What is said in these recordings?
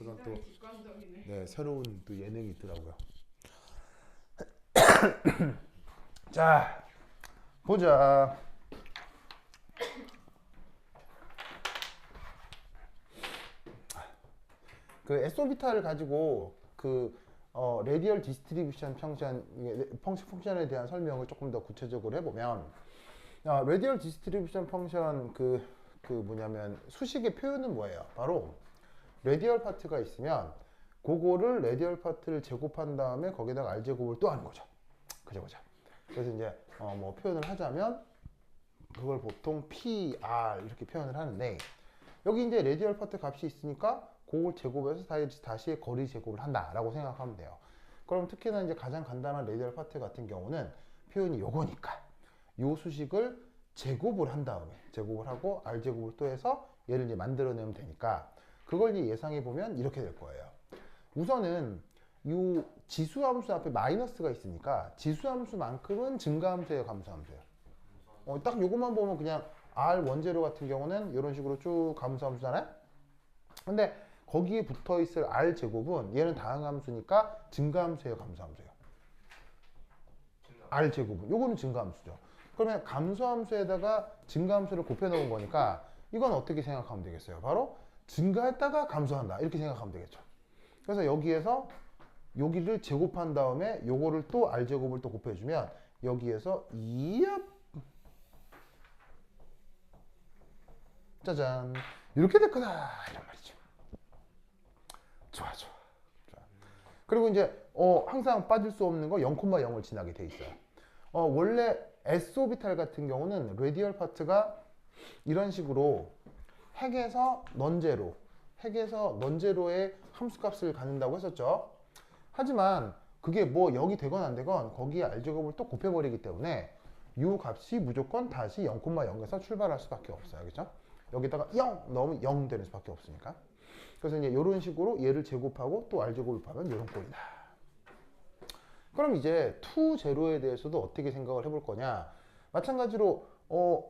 그런 또 네, 새로운 또 예능이 있더라고요. 자, 보자. 그 에소비타를 가지고 그 레디얼 디스트리뷰션 펑션에 대한 설명을 조금 더 구체적으로 해보면 레디얼 디스트리뷰션 펑션 그 뭐냐면 수식의 표현은 뭐예요? 바로 레디얼 파트가 있으면 그거를 레디얼 파트를 제곱한 다음에 거기다가 R 제곱을 또 하는 거죠. 그죠. 그래서 이제 뭐 표현을 하자면 그걸 보통 PR 이렇게 표현을 하는데 여기 이제 레디얼 파트 값이 있으니까 그걸 제곱해서 다시 거리 제곱을 한다라고 생각하면 돼요. 그럼 특히나 이제 가장 간단한 레디얼 파트 같은 경우는 표현이 요거니까 요 수식을 제곱을 한 다음에 제곱을 하고 R 제곱을 또 해서 얘를 이제 만들어내면 되니까 그걸 이제 예상해 보면 이렇게 될 거예요. 우선은 이 지수함수 앞에 마이너스가 있으니까 지수함수만큼은 증가함수예요, 감소함수예요? 딱 요것만 보면 그냥 R 원제로 같은 경우는 이런 식으로 쭉 감소함수잖아요? 근데 거기에 붙어 있을 R 제곱은 얘는 다항함수니까 증가함수예요, 감소함수예요? R 제곱은 요거는 증가함수죠. 그러면 감소함수에다가 증가함수를 곱해 놓은 거니까 이건 어떻게 생각하면 되겠어요? 바로 증가했다가 감소한다 이렇게 생각하면 되겠죠. 그래서 여기에서 여기를 제곱한 다음에 요거를 또 R 제곱을 또 곱해주면 여기에서 짜잔 이렇게 될 거다 이런 말이죠. 좋아. 그리고 이제 항상 빠질 수 없는 거 0,0을 지나게 돼 있어요. 원래 S 오비탈 같은 경우는 레디얼 파트가 이런 식으로 핵에서 넌제로의 함수값을 갖는다고 했었죠. 하지만 그게 뭐 0이 되건 안 되건 거기에 R제곱을 또 곱해버리기 때문에 이 값이 무조건 다시 0,0에서 출발할 수밖에 없어요. 그렇죠? 여기다가 0 넣으면 0 되는 수밖에 없으니까. 그래서 이제 이런 식으로 얘를 제곱하고 또 R제곱을 하면 이런 꼴이다. 그럼 이제 2, 제로에 대해서도 어떻게 생각을 해볼 거냐. 마찬가지로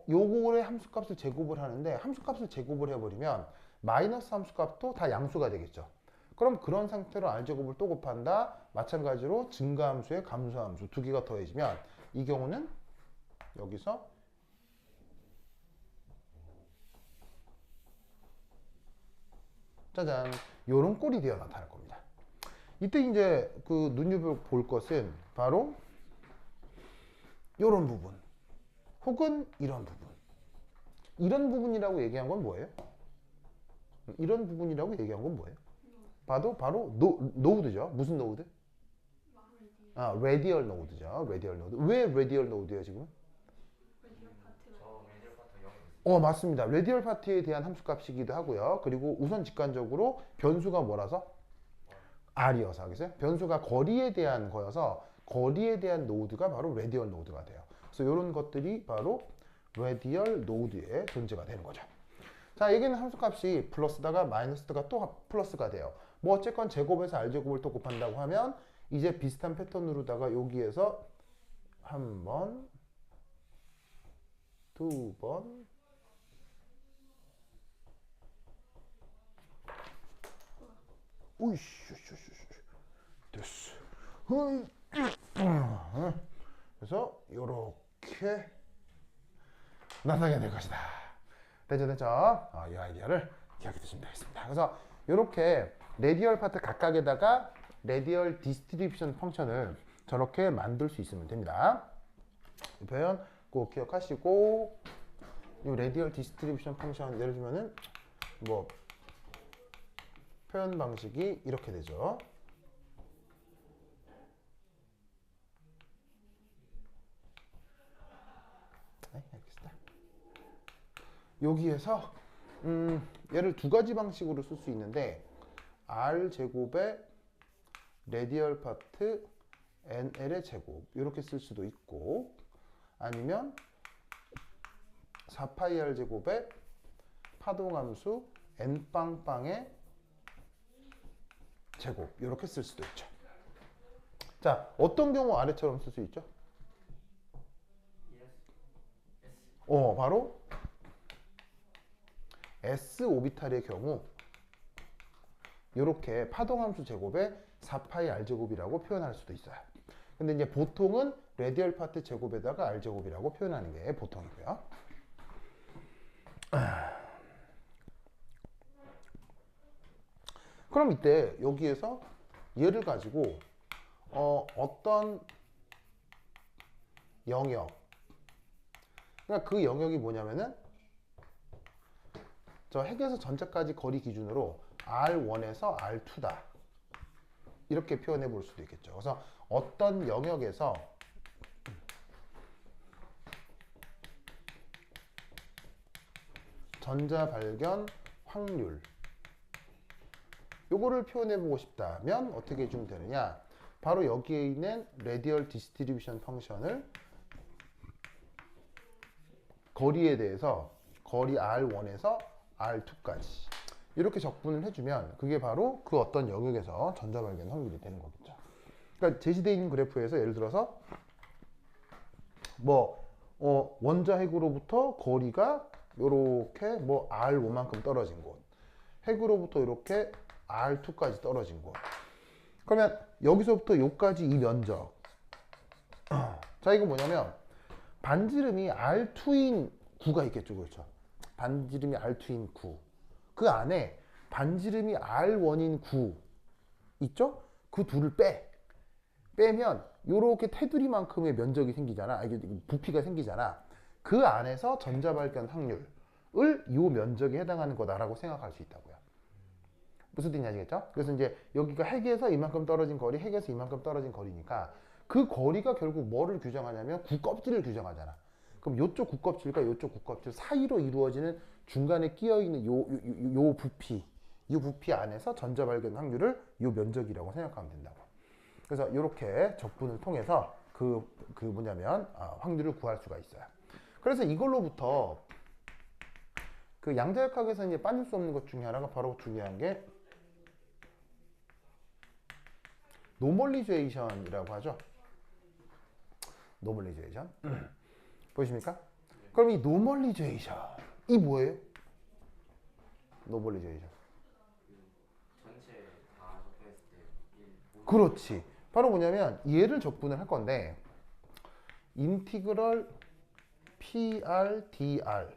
요거의 함수값을 제곱을 하는데 함수값을 제곱을 해버리면 마이너스 함수값도 다 양수가 되겠죠. 그럼 그런 상태로 R제곱을 또 곱한다. 마찬가지로 증가함수에 감소함수 두 개가 더해지면 이 경우는 여기서 짜잔 요런 꼴이 되어 나타날 겁니다. 이때 이제 그 눈여겨볼 것은 바로 요런 부분 혹은 이런 부분. 이런 부분이라고 얘기한 건 뭐예요? 이런 부분이라고 얘기한 건 뭐예요? 바로 노드죠. 무슨 노드? 레디얼 노드죠. 레디얼 노드. 왜 레디얼 노드예요, 지금? 맞습니다. 레디얼 파트에 대한 함수값이기도 하고요. 그리고 우선 직관적으로 변수가 뭐라서? R이어서 하겠어요? 변수가 거리에 대한 거여서 거리에 대한 노드가 바로 레디얼 노드가 돼요. 그래서 이런 것들이 바로 레디얼 노드의 존재가 되는 거죠. 자, 여기는 함수값이 플러스다가 마이너스다가 또 플러스가 돼요. 뭐 어쨌건 제곱해서 R제곱을 또 곱한다고 하면 이제 비슷한 패턴으로다가 여기에서 한 번, 두 번, 우이씨, 됐어. 그래서 이렇게 나타나게 될 것이다. 됐죠? 이 아이디어를 기억해 두시면 되겠습니다. 그래서 이렇게 레디얼 파트 각각에다가 레디얼 디스트리뷰션 펑션을 저렇게 만들 수 있으면 됩니다. 이 표현 꼭 기억하시고 이 레디얼 디스트리뷰션 펑션 예를 들면은 뭐 표현 방식이 이렇게 되죠. 네, 알겠습니다. 여기에서 얘를 두 가지 방식으로 쓸 수 있는데 R 제곱의 레디얼 파트 NL의 제곱 이렇게 쓸 수도 있고 아니면 4파이R 제곱의 파동함수 N빵빵의 제곱 이렇게 쓸 수도 있죠. 자, 어떤 경우 아래처럼 쓸 수 있죠? 바로 S 오비탈의 경우 이렇게 파동함수 제곱에 4파이 r제곱이라고 표현할 수도 있어요. 근데 이제 보통은 레디얼 파트 제곱에다가 r제곱이라고 표현하는 게 보통이고요. 그럼 이때 여기에서 얘를 가지고 어떤 영역, 그러니까 그 영역이 뭐냐면은 저 핵에서 전자까지 거리 기준으로 R1에서 R2다. 이렇게 표현해 볼 수도 있겠죠. 그래서 어떤 영역에서 전자 발견 확률 요거를 표현해 보고 싶다면 어떻게 해주면 되느냐, 바로 여기에 있는 레디얼 디스트리뷰션 펑션을 거리에 대해서 거리 R1에서 R2까지 이렇게 적분을 해주면 그게 바로 그 어떤 영역에서 전자 발견 확률이 되는 거겠죠. 그러니까 제시되어 있는 그래프에서 예를 들어서 원자 핵으로부터 거리가 이렇게 R5만큼 떨어진 곳, 핵으로부터 이렇게 R2까지 떨어진 곳. 그러면 여기서부터 여기까지 이 면적. 자, 이거 뭐냐면 반지름이 R2인 구가 있겠죠, 그렇죠? 반지름이 R2인 구. 그 안에 반지름이 R1인 구 있죠? 그 둘을 빼면 요렇게 테두리만큼의 면적이 생기잖아. 이게 부피가 생기잖아. 그 안에서 전자 발견 확률을 요 면적에 해당하는 거다라고 생각할 수 있다고요. 무슨 뜻인지 아시겠죠? 그래서 이제 여기가 핵에서 이만큼 떨어진 거리, 핵에서 이만큼 떨어진 거리니까 그 거리가 결국 뭐를 규정하냐면 구껍질을 규정하잖아. 그럼 요쪽 구껍질과 요쪽 구껍질 사이로 이루어지는 중간에 끼어있는 요 부피 안에서 전자 발견 확률을 요 면적이라고 생각하면 된다고. 그래서 이렇게 적분을 통해서 확률을 구할 수가 있어요. 그래서 이걸로부터 그 양자역학에서 이제 빠질 수 없는 것 중에 하나가 바로 중요한 게 노멀리제이션이라고 하죠. 노멀리제이션. 보이십니까? 그럼 이 노멀리제이션이 뭐예요? 노멀리제이션. 전체 다 적용했을 때 그렇지. 바로 뭐냐면 얘를 적분을 할 건데 인티그럴 PRDR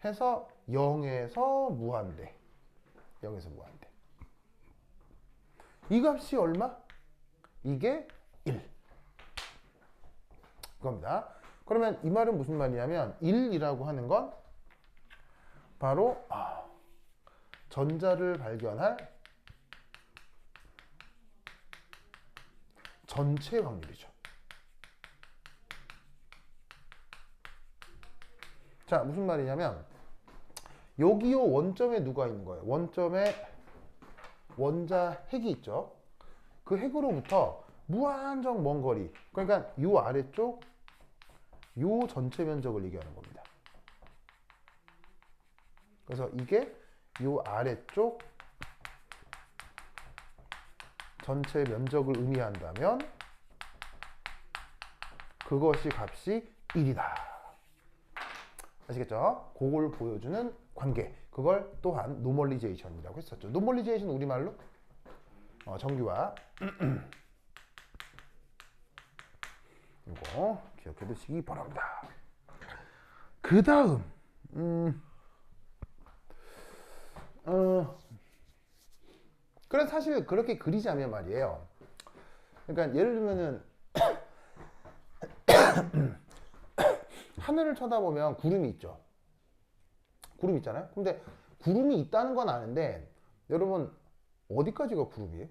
해서 0에서 무한대. 0에서 무한대. 이 값이 얼마? 이게 1. 이겁니다. 그러면 이 말은 무슨 말이냐면 1이라고 하는 건 바로 전자를 발견할 전체 확률이죠. 자, 무슨 말이냐면 여기 요 원점에 누가 있는 거예요? 원점에 원자 핵이 있죠. 그 핵으로부터 무한정 먼 거리, 그러니까 요 아래쪽 요 전체 면적을 얘기하는 겁니다. 그래서 이게 요 아래쪽 전체 면적을 의미한다면 그것이 값이 1이다. 아시겠죠? 그걸 보여주는 관계. 그걸 또한 노멀리제이션이라고 했었죠. 노멀리제이션 우리말로 정규화. 이거 기억해 두시기 바랍니다. 그 다음 그래서 사실 그렇게 그리자면 말이에요. 그러니까 예를 들면은 하늘을 쳐다보면 구름이 있죠. 구름 있잖아요. 근데 구름이 있다는 건 아는데 여러분 어디까지가 구름이에요?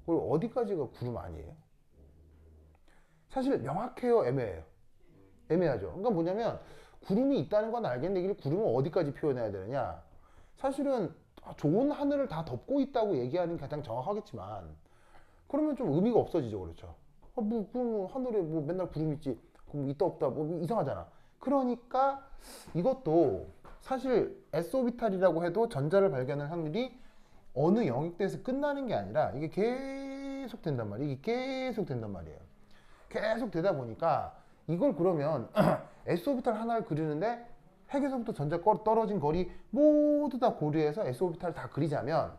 그리고 어디까지가 구름 아니에요? 사실 명확해요, 애매해요? 애매하죠. 그러니까 뭐냐면 구름이 있다는 건 알겠는데 구름을 어디까지 표현해야 되느냐? 사실은 좋은 하늘을 다 덮고 있다고 얘기하는 게 가장 정확하겠지만 그러면 좀 의미가 없어지죠, 그렇죠? 하늘에 맨날 구름 있지, 그럼 있다 없다 이상하잖아. 그러니까 이것도 사실 S오비탈이라고 해도 전자를 발견할 확률이 어느 영역대에서 끝나는 게 아니라 이게 계속 된단 말이에요. 이게 계속 된단 말이에요. 계속 되다 보니까 이걸 그러면 S오비탈 하나를 그리는데 핵에서부터 전자 떨어진 거리 모두 다 고려해서 s 오비탈을 다 그리자면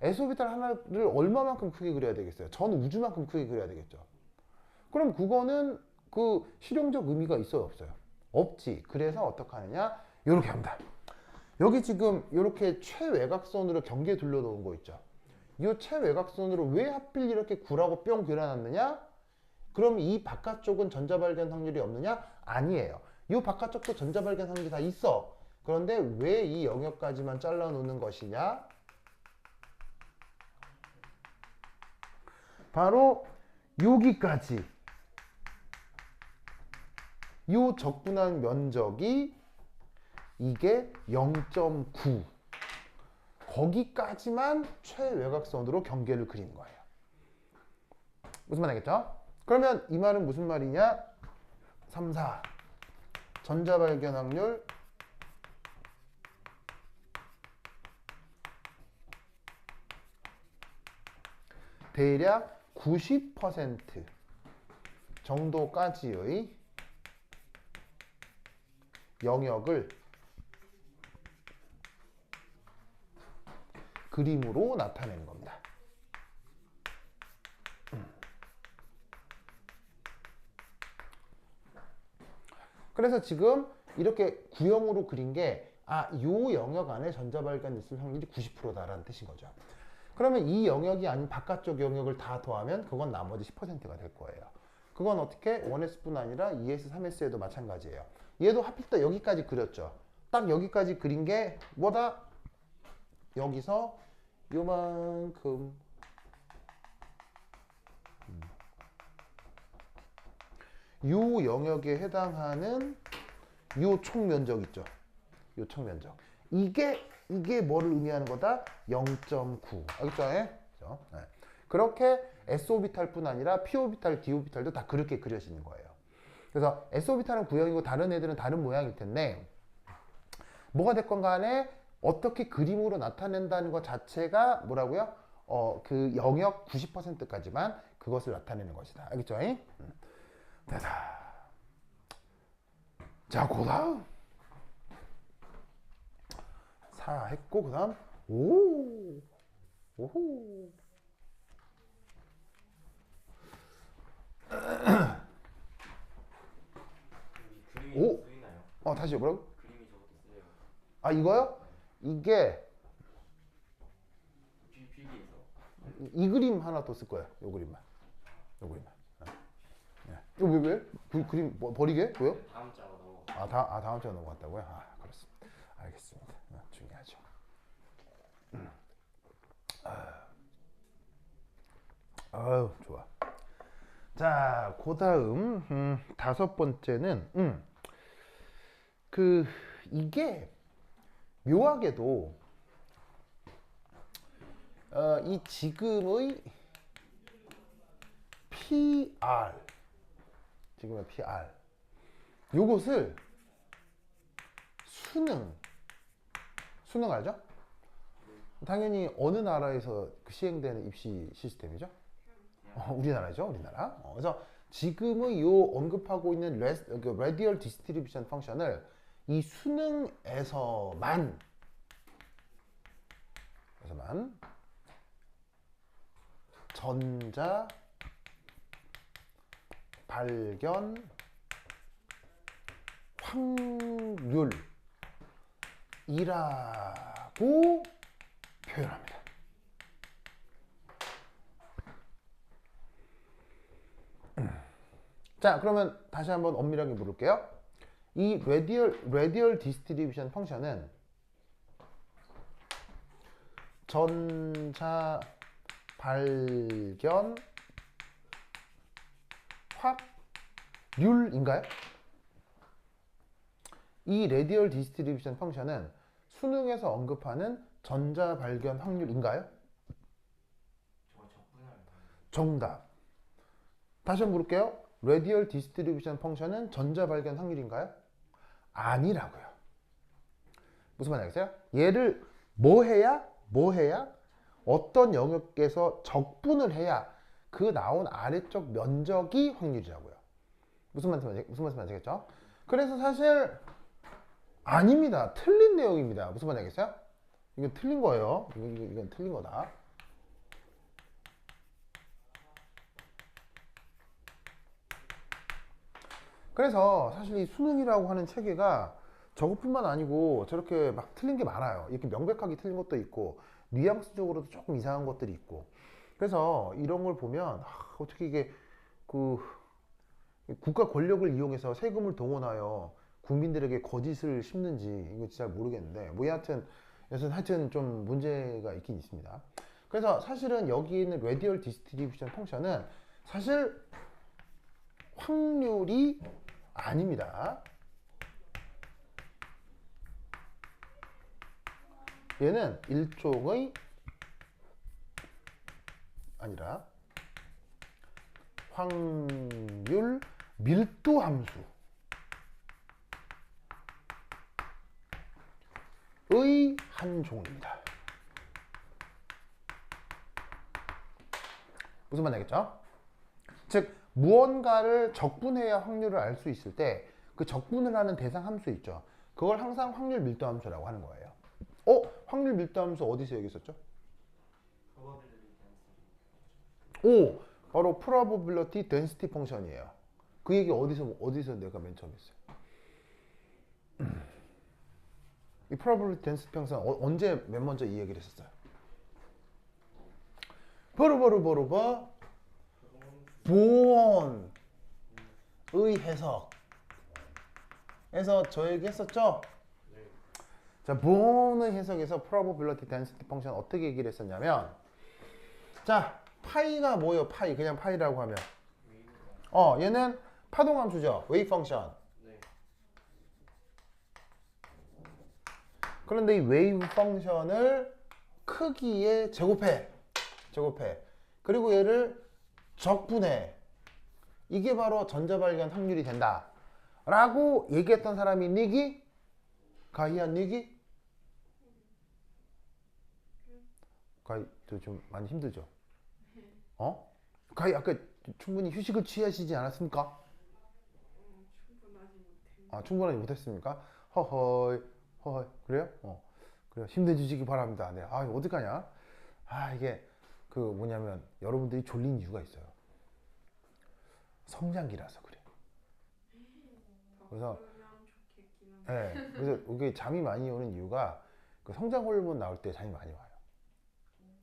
s 오비탈 하나를 얼마만큼 크게 그려야 되겠어요? 전 우주만큼 크게 그려야 되겠죠. 그럼 그거는 그 실용적 의미가 있어요, 없어요? 없지. 그래서 어떻게 하느냐? 이렇게 합니다. 여기 지금 이렇게 최외곽선으로 경계 둘러놓은 거 있죠. 이 최외곽선으로 왜 하필 이렇게 구라고 뿅 그려놨느냐? 그럼 이 바깥쪽은 전자 발견 확률이 없느냐? 아니에요. 이 바깥쪽도 전자 발견 확률이 다 있어. 그런데 왜 이 영역까지만 잘라 놓는 것이냐? 바로 여기까지 이 적분한 면적이 이게 0.9 거기까지만 최외곽선으로 경계를 그린 거예요. 무슨 말 알겠죠? 그러면 이 말은 무슨 말이냐? 3, 4 전자 발견 확률 대략 90% 정도까지의 영역을 그림으로 나타내는 겁니다. 그래서 지금 이렇게 구형으로 그린 게 요 영역 안에 전자 발견 있을 확률이 90%다라는 뜻인 거죠. 그러면 이 영역이 아닌 바깥쪽 영역을 다 더하면 그건 나머지 10%가 될 거예요. 그건 어떻게? 1S뿐 아니라 2S, 3S에도 마찬가지예요. 얘도 하필 또 여기까지 그렸죠. 딱 여기까지 그린 게 뭐다? 여기서 요만큼 요 영역에 해당하는 요 총면적 있죠. 요 총면적. 이게 뭐를 의미하는 거다? 0.9. 알겠죠? 네. 그렇게 S오비탈뿐 아니라 P오비탈, D오비탈도 다 그렇게 그려지는 거예요. 그래서 S오비탈은 구형이고 다른 애들은 다른 모양일 텐데 뭐가 됐건 간에 어떻게 그림으로 나타낸다는 것 자체가 뭐라고요? 그 영역 90%까지만 그것을 나타내는 것이다. 알겠죠? 됐다. 자, 그 다음 4 했고 그 다음 오호 그림이 오! 쓰이나요? 다시 뭐라고? 그림이 저것도 쓰여요. 이거요? 이게 필기에서. 이 그림 하나 더 쓸 거예요. 요 그림만. 이거 왜? 그림 버리게? 왜요? 다음 자로 넘어. 다음 주에 넘어갔다고요? 그렇습니다. 알겠습니다. 중요하죠. 아유, 좋아. 자, 그 다음, 5번째는, 이게 묘하게도, 이 지금의 PR, 요것을 수능 알죠? 당연히 어느 나라에서 시행되는 입시 시스템이죠? 우리나라죠, 우리나라. 그래서 지금의 요 언급하고 있는 radial distribution 펑션을 이 수능에서만 전자 발견 확률이라고 표현합니다. 자, 그러면 다시 한번 엄밀하게 물을게요. 이 radial distribution 펑션은 전자 발견 확률인가요? 이 radial distribution 펑션은 수능에서 언급하는 전자 발견 확률인가요? 정답. 다시 한번 물을게요. radial distribution 펑션은 전자 발견 확률인가요? 아니라고요. 무슨 말인지 알겠어요? 얘를 뭐 해야 어떤 영역에서 적분을 해야 그 나온 아래쪽 면적이 확률이라고요. 무슨 말씀인지 아시겠죠? 그래서 사실 아닙니다. 틀린 내용입니다. 무슨 말인지 알겠어요? 이건 틀린 거예요. 이건 틀린 거다. 그래서 사실 이 수능이라고 하는 체계가 저것뿐만 아니고 저렇게 막 틀린 게 많아요. 이렇게 명백하게 틀린 것도 있고 뉘앙스적으로도 조금 이상한 것들이 있고. 그래서 이런 걸 보면 어떻게 이게 그 국가 권력을 이용해서 세금을 동원하여 국민들에게 거짓을 심는지 이거 진짜 모르겠는데 뭐 하여튼 좀 문제가 있긴 있습니다. 그래서 사실은 여기 있는 레디얼 디스트리뷰션 펑션은 사실 확률이 아닙니다. 얘는 일종의 아니라 확률 밀도 함수의 한 종입니다. 무슨 말인지 알겠죠? 즉 무언가를 적분해야 확률을 알 수 있을 때 그 적분을 하는 대상 함수 있죠. 그걸 항상 확률 밀도 함수라고 하는 거예요. 확률 밀도 함수 어디서 얘기했었죠? 오, 바로 probability density 펑션이에요. 그 얘기 어디서 내가 맨 처음 했어요? 이 probability density 펑션 언제 맨 먼저 이 얘기를 했었어요? 바로 보온의 해석에서 저 얘기 했었죠? 자, 보온의 해석에서 probability density 펑션 어떻게 얘기를 했었냐면, 자, 파이가 뭐예요? 파이 그냥 파이라고 하면 얘는 파동함수죠. 웨이브 펑션. 그런데 이 웨이브 펑션을 크기에 제곱해. 그리고 얘를 적분해. 이게 바로 전자발견 확률이 된다 라고 얘기했던 사람이 니기? 가히안 니기? 가히 좀 많이 힘들죠? 가히 아까 충분히 휴식을 취하시지 않았습니까? 충분하지 못했습니까? 허허이 그래요? 그래요. 힘내주시기 바랍니다. 네. 어떡하냐? 이게 그 뭐냐면 여러분들이 졸린 이유가 있어요. 성장기라서 그래. 그래서 그래서 이게 잠이 많이 오는 이유가 그 성장 호르몬 나올 때 잠이 많이 와요.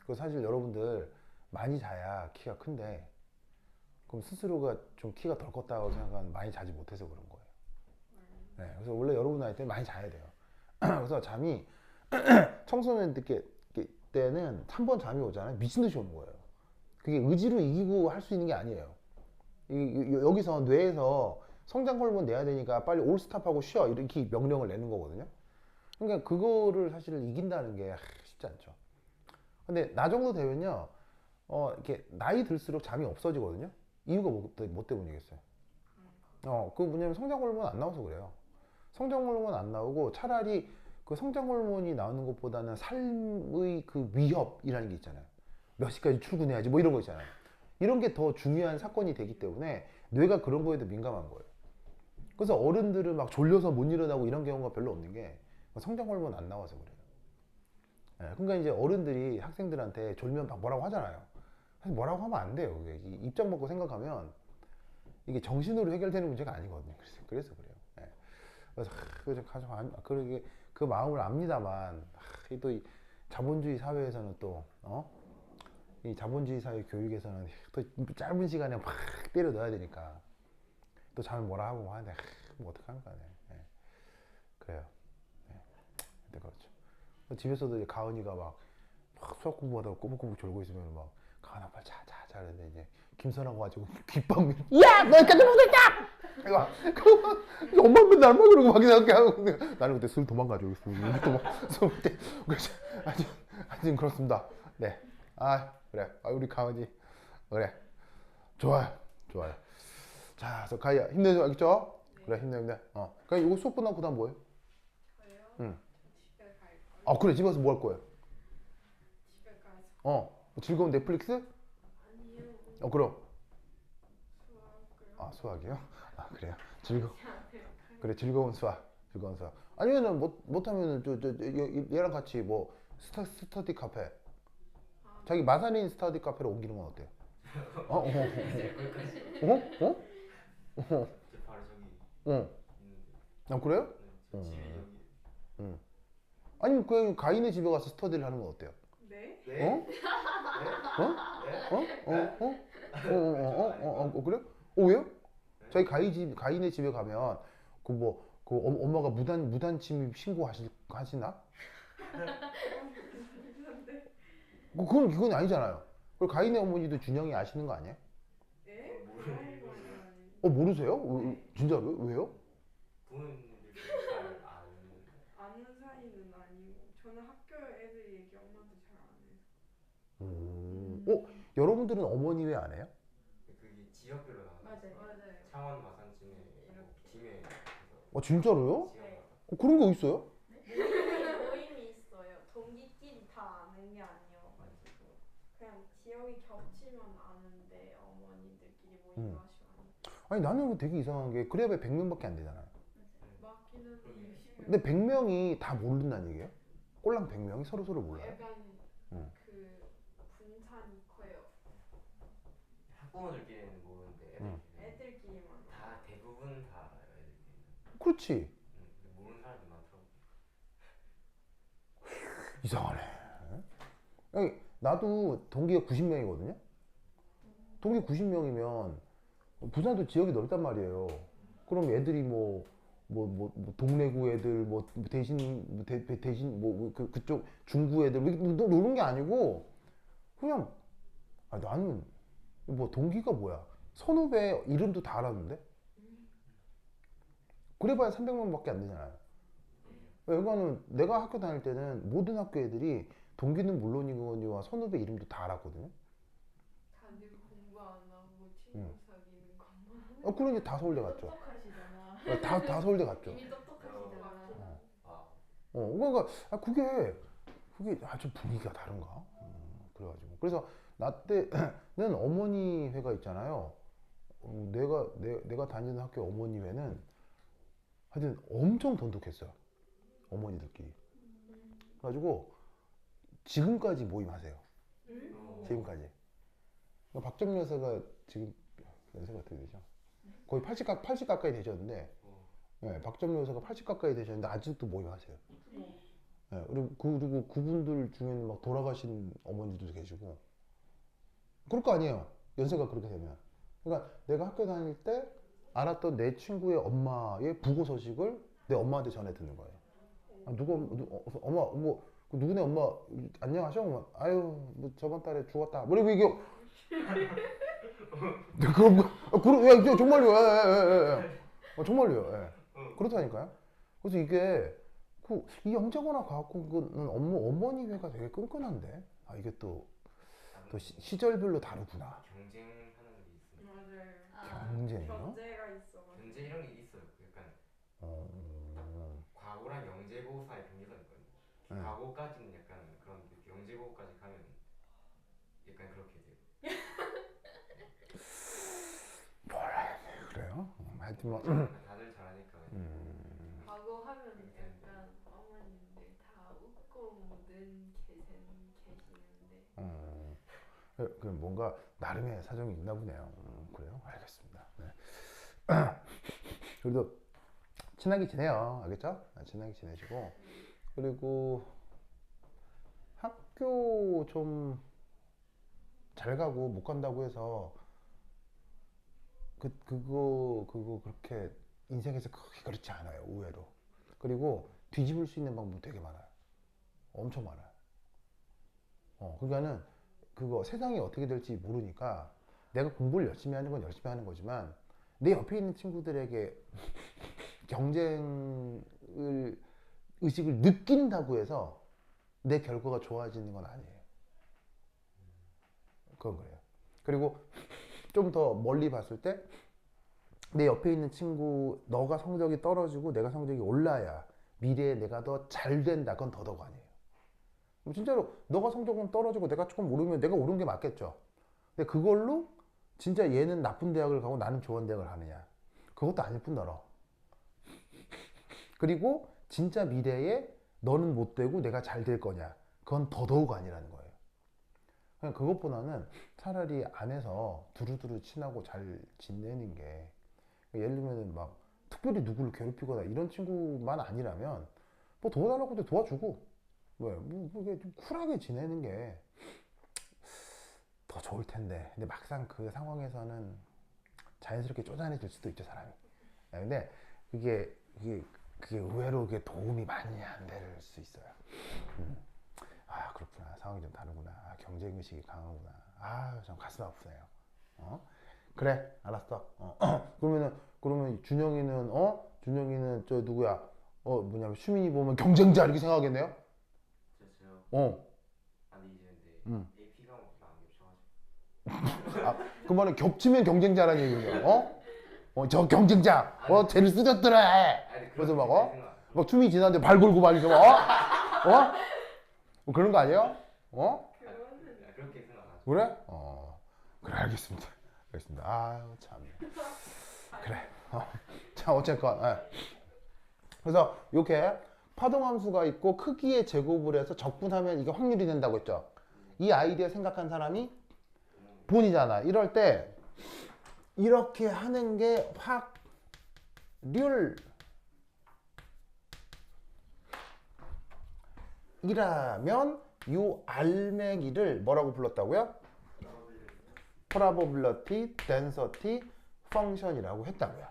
그 사실 여러분들 많이 자야 키가 큰데 그럼 스스로가 좀 키가 덜 컸다고 생각하면 많이 자지 못해서 그런 거예요. 네, 그래서 원래 여러분 나이 때 많이 자야 돼요. 그래서 잠이 청소년 때는 한 번 잠이 오잖아요. 미친 듯이 오는 거예요. 그게 의지로 이기고 할 수 있는 게 아니에요. 여기서 뇌에서 성장 호르몬 내야 되니까 빨리 올 스탑하고 쉬어 이렇게 명령을 내는 거거든요. 그러니까 그거를 사실 이긴다는 게 쉽지 않죠. 근데 나 정도 되면요, 이렇게 나이 들수록 잠이 없어지거든요. 이유가 뭐 때문이겠어요? 그 뭐냐면 성장 호르몬 안 나와서 그래요. 성장 호르몬 안 나오고 차라리 그 성장 호르몬이 나오는 것보다는 삶의 그 위협이라는 게 있잖아요. 몇 시까지 출근해야지 뭐 이런 거 있잖아요. 이런 게 더 중요한 사건이 되기 때문에 뇌가 그런 거에도 민감한 거예요. 그래서 어른들은 막 졸려서 못 일어나고 이런 경우가 별로 없는 게 성장 호르몬 안 나와서 그래요. 그러니까 이제 어른들이 학생들한테 졸면 막 뭐라고 하잖아요. 사실 뭐라고 하면 안 돼요. 그게 입장 먹고 생각하면 이게 정신으로 해결되는 문제가 아니거든요. 그래서 그래요. 그래서 그러게 그 마음을 압니다만 또 이 자본주의 사회에서는 또 이 자본주의 사회 교육에서는 또 짧은 시간에 막 때려 넣어야 되니까 또 잠을 뭐라 하고 하는데 뭐 어떡합니까? 그래요. 그렇죠. 집에서도 이제 가은이가 막 수학 공부하다가 꼬북꼬북 졸고 있으면 막 가은아 빨리 자 그랬는데 이제 김선아가 가지고 귓방 야 너희까지 못했다 이거 엄마 맨날 막 그러고 막 이렇게 하고 나는 그때 술 도망가죠. 술 그때 그래서 하여튼 그렇습니다. 네. 그래. 우리 가은이 그래. 좋아요. 자, 그래서 가희야 힘내줘 알겠죠? 네. 그래 힘내. 가희 이거 수업 끝나고 그다음 뭐해? 저요? 응. 집에 갈 거예요. 그래 집에 가서 뭐 할 거예요? 집에 가서. 즐거운 넷플릭스? 아니요. 그럼. 수학을. 수학이요? 그래요. 그래 즐거운 수학. 불가능사. 아니면은 못하면은 얘랑 같이 뭐 스터디 카페. 아, 자기 마산인 스터디 카페로 옮기는 건 어때요? 어? 글쎄요, 거기까지. 어? 어? 어? 제 바로 저기 어? 있는데. 아 그래요? 네, 저 집이 여기. 응. 아니면 그냥 가인의 집에 가서 스터디를 하는 건 어때요? 네? 네? 어? 네? 그래? 왜요? 저희 가인의 집에 가면 엄마가 무단 침입 하시나? 그건 아니잖아요. 그리고 가인의 어머니도 준영이 아시는 거 아니에요? 네? 모르는 아니, 이유가 아니, 아니. 모르세요? 진짜로요? 왜요? 부모님들이 잘 아는. 아는 사이는 아니고 저는 학교 애들 얘기 엄마도 잘 안 해요. 여러분들은 어머니 왜 안 해요? 그게 지역별로 나눠요. 맞아요. 창원, 마산, 진해, 뭐 김해. 그래서 진짜로요? 지역마다. 그런 거 있어요? 모임이 있어요. 동기끼리 다 아는 게 아니어가지고 그냥 지역이 겹치면 아는데 어머니들끼리 모임 음. 하시면 아니 나는 되게 이상한 게 그래야 100명밖에 안 되잖아요. 맞기는 그러게. 60명. 근데 100명이 다 모른다는 얘기예요? 꼴랑 100명이 서로 몰라요? 약간 응. 그 분산이 커요. 학부모들끼리는 모르는데 응. 애들끼리만. 다 대부분 다 애들끼리. 그렇지. 근데 모르는 사람이 많더라고. 이상하네. 아니, 나도 동기가 90명이거든요. 동기 90명이면 부산도 지역이 넓단 말이에요. 그럼 애들이 동래구 애들 대신 그쪽 중구 애들 노는 게 아니고 그냥 나는 동기가 뭐야? 선후배 이름도 다 알았는데 그래봐야 300명밖에 안 되잖아요. 그러니까는 내가 학교 다닐 때는 모든 학교 애들이 동기는 물론이거니와 선후배 이름도 다 알았거든요. 다들 공부 안 하고 친구 사귀는 것만. 그러니 다 서울대 갔죠. 똑똑하시잖아. 다 서울대 갔죠. 이미 똑똑하시잖아. 그러니까 그게 좀 분위기가 다른가? 그래가지고 그래서 나 때는 어머니 회가 있잖아요. 내가 다니는 학교 어머니 회는 하여튼 엄청 돈독했어요. 어머니들끼리. 그래가지고 지금까지 모임하세요. 지금까지. 그러니까 박정희 여사가 지금 연세가 어떻게 되죠? 거의 80 가까이 되셨는데, 네, 박정희 여사가 80 가까이 되셨는데 아직도 모임하세요. 네, 그리고 그분들 중에는 막 돌아가신 어머니들도 계시고, 그럴 거 아니에요. 연세가 그렇게 되면. 그러니까 내가 학교 다닐 때 알았던 내 친구의 엄마의 부고 소식을 내 엄마한테 전해 듣는 거예요. 엄마 누구네 엄마 안녕하셔? 아유 저번 달에 죽었다. 그리고 이게 그럼 정말요. 정말요. 그렇다니까요. 그래서 이게 이 영재고나 과학고는 어머니 회가 되게 끈끈한데 이게 또 시절별로 다르구나. 경쟁하는 게 있으니까. 맞아요. 경쟁이요? 견제가 있어. 경제 이런 게 있어요. 약간 과거랑 영재고 사이 경계가 있거든요. 네. 과거까지는 약간 그런 영재고까지 가면 약간 그렇게 돼요. 그래요? 하여튼 다들 잘하니까. 과거 하면 약간 어머님들 다 웃고 묻은 계시는데. 그 뭔가 나름의 사정이 있나 보네요. 그래요? 알겠습니다. 네. 그래도 친하게 지내요. 알겠죠? 친하게 지내시고 그리고 학교 좀 잘 가고 못 간다고 해서 그거 그렇게 인생에서 크게 그렇지 않아요. 의외로. 그리고 뒤집을 수 있는 방법 되게 많아요. 엄청 많아요. 그러니까는 그거 세상이 어떻게 될지 모르니까 내가 공부를 열심히 하는 건 열심히 하는 거지만 내 옆에 있는 친구들에게 경쟁 의식을 느낀다고 해서 내 결과가 좋아지는 건 아니에요. 그건 그래요. 그리고 좀 더 멀리 봤을 때 내 옆에 있는 친구 너가 성적이 떨어지고 내가 성적이 올라야 미래에 내가 더 잘 된다. 그건 더더욱 아니에요. 진짜로 너가 성적은 떨어지고 내가 조금 오르면 내가 오른 게 맞겠죠. 근데 그걸로 진짜 얘는 나쁜 대학을 가고 나는 좋은 대학을 하느냐. 그것도 아닐 뿐더러 그리고 진짜 미래에 너는 못 되고 내가 잘 될 거냐? 그건 더더욱 아니라는 거예요. 그냥 그것보다는 차라리 안에서 두루두루 친하고 잘 지내는 게, 예를 들면은 막 특별히 누구를 괴롭히거나 이런 친구만 아니라면 뭐 도와달라고 해도 도와주고, 뭐 이게 좀 쿨하게 지내는 게 더 좋을 텐데. 근데 막상 그 상황에서는 자연스럽게 쪼잔해질 수도 있죠, 사람이. 근데 그게 의외로 그게 도움이 많이 안 될 수 있어요. 아, 그렇구나. 상황이 좀 다르구나. 아, 경쟁 의식이 강하구나. 아, 좀 가슴 아프네요. 그래, 알았어. 그러면 준영이는 저 누구야? 수민이 보면 경쟁자 이렇게 생각하겠네요? 저요? 아니 이제인데 AP 과목이랑 안 겹쳐가지고. 아, 그 말은 겹치면 경쟁자라는 얘기인가요? 저 경쟁자, 쟤를 쓰졌더라. 아니 그래서 그렇게 막 수민이 지나는데 발 걸고 막 이렇게 뭐 그런 거 아니에요? 그거는 그렇게 생각하죠. 그래? 그래, 알겠습니다. 아유, 참. 그래. 자, 어쨌건. 그래서 이렇게 파동함수가 있고 크기의 제곱을 해서 적분하면 이게 확률이 된다고 했죠. 이 아이디어 생각한 사람이 본이잖아. 이럴 때 이렇게 하는 게 확률이라면 이 알맹이를 뭐라고 불렀다고요? probability density function이라고 했다고요.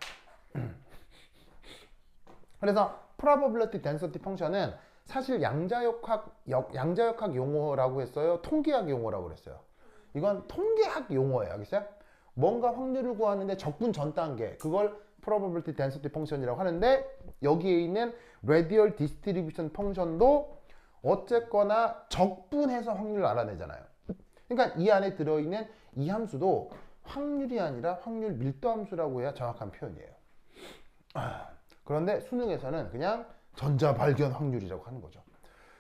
그래서 probability density function은 사실 양자역학 용어라고 했어요? 통계학 용어라고 그랬어요? 이건 통계학 용어예요. 알겠어요? 뭔가 확률을 구하는데 적분 전 단계, 그걸 probability density function이라고 하는데, 여기에 있는 radial distribution function도 어쨌거나 적분해서 확률을 알아내잖아요. 그러니까 이 안에 들어있는 이 함수도 확률이 아니라 확률 밀도 함수라고 해야 정확한 표현이에요. 그런데 수능에서는 그냥 전자 발견 확률이라고 하는 거죠.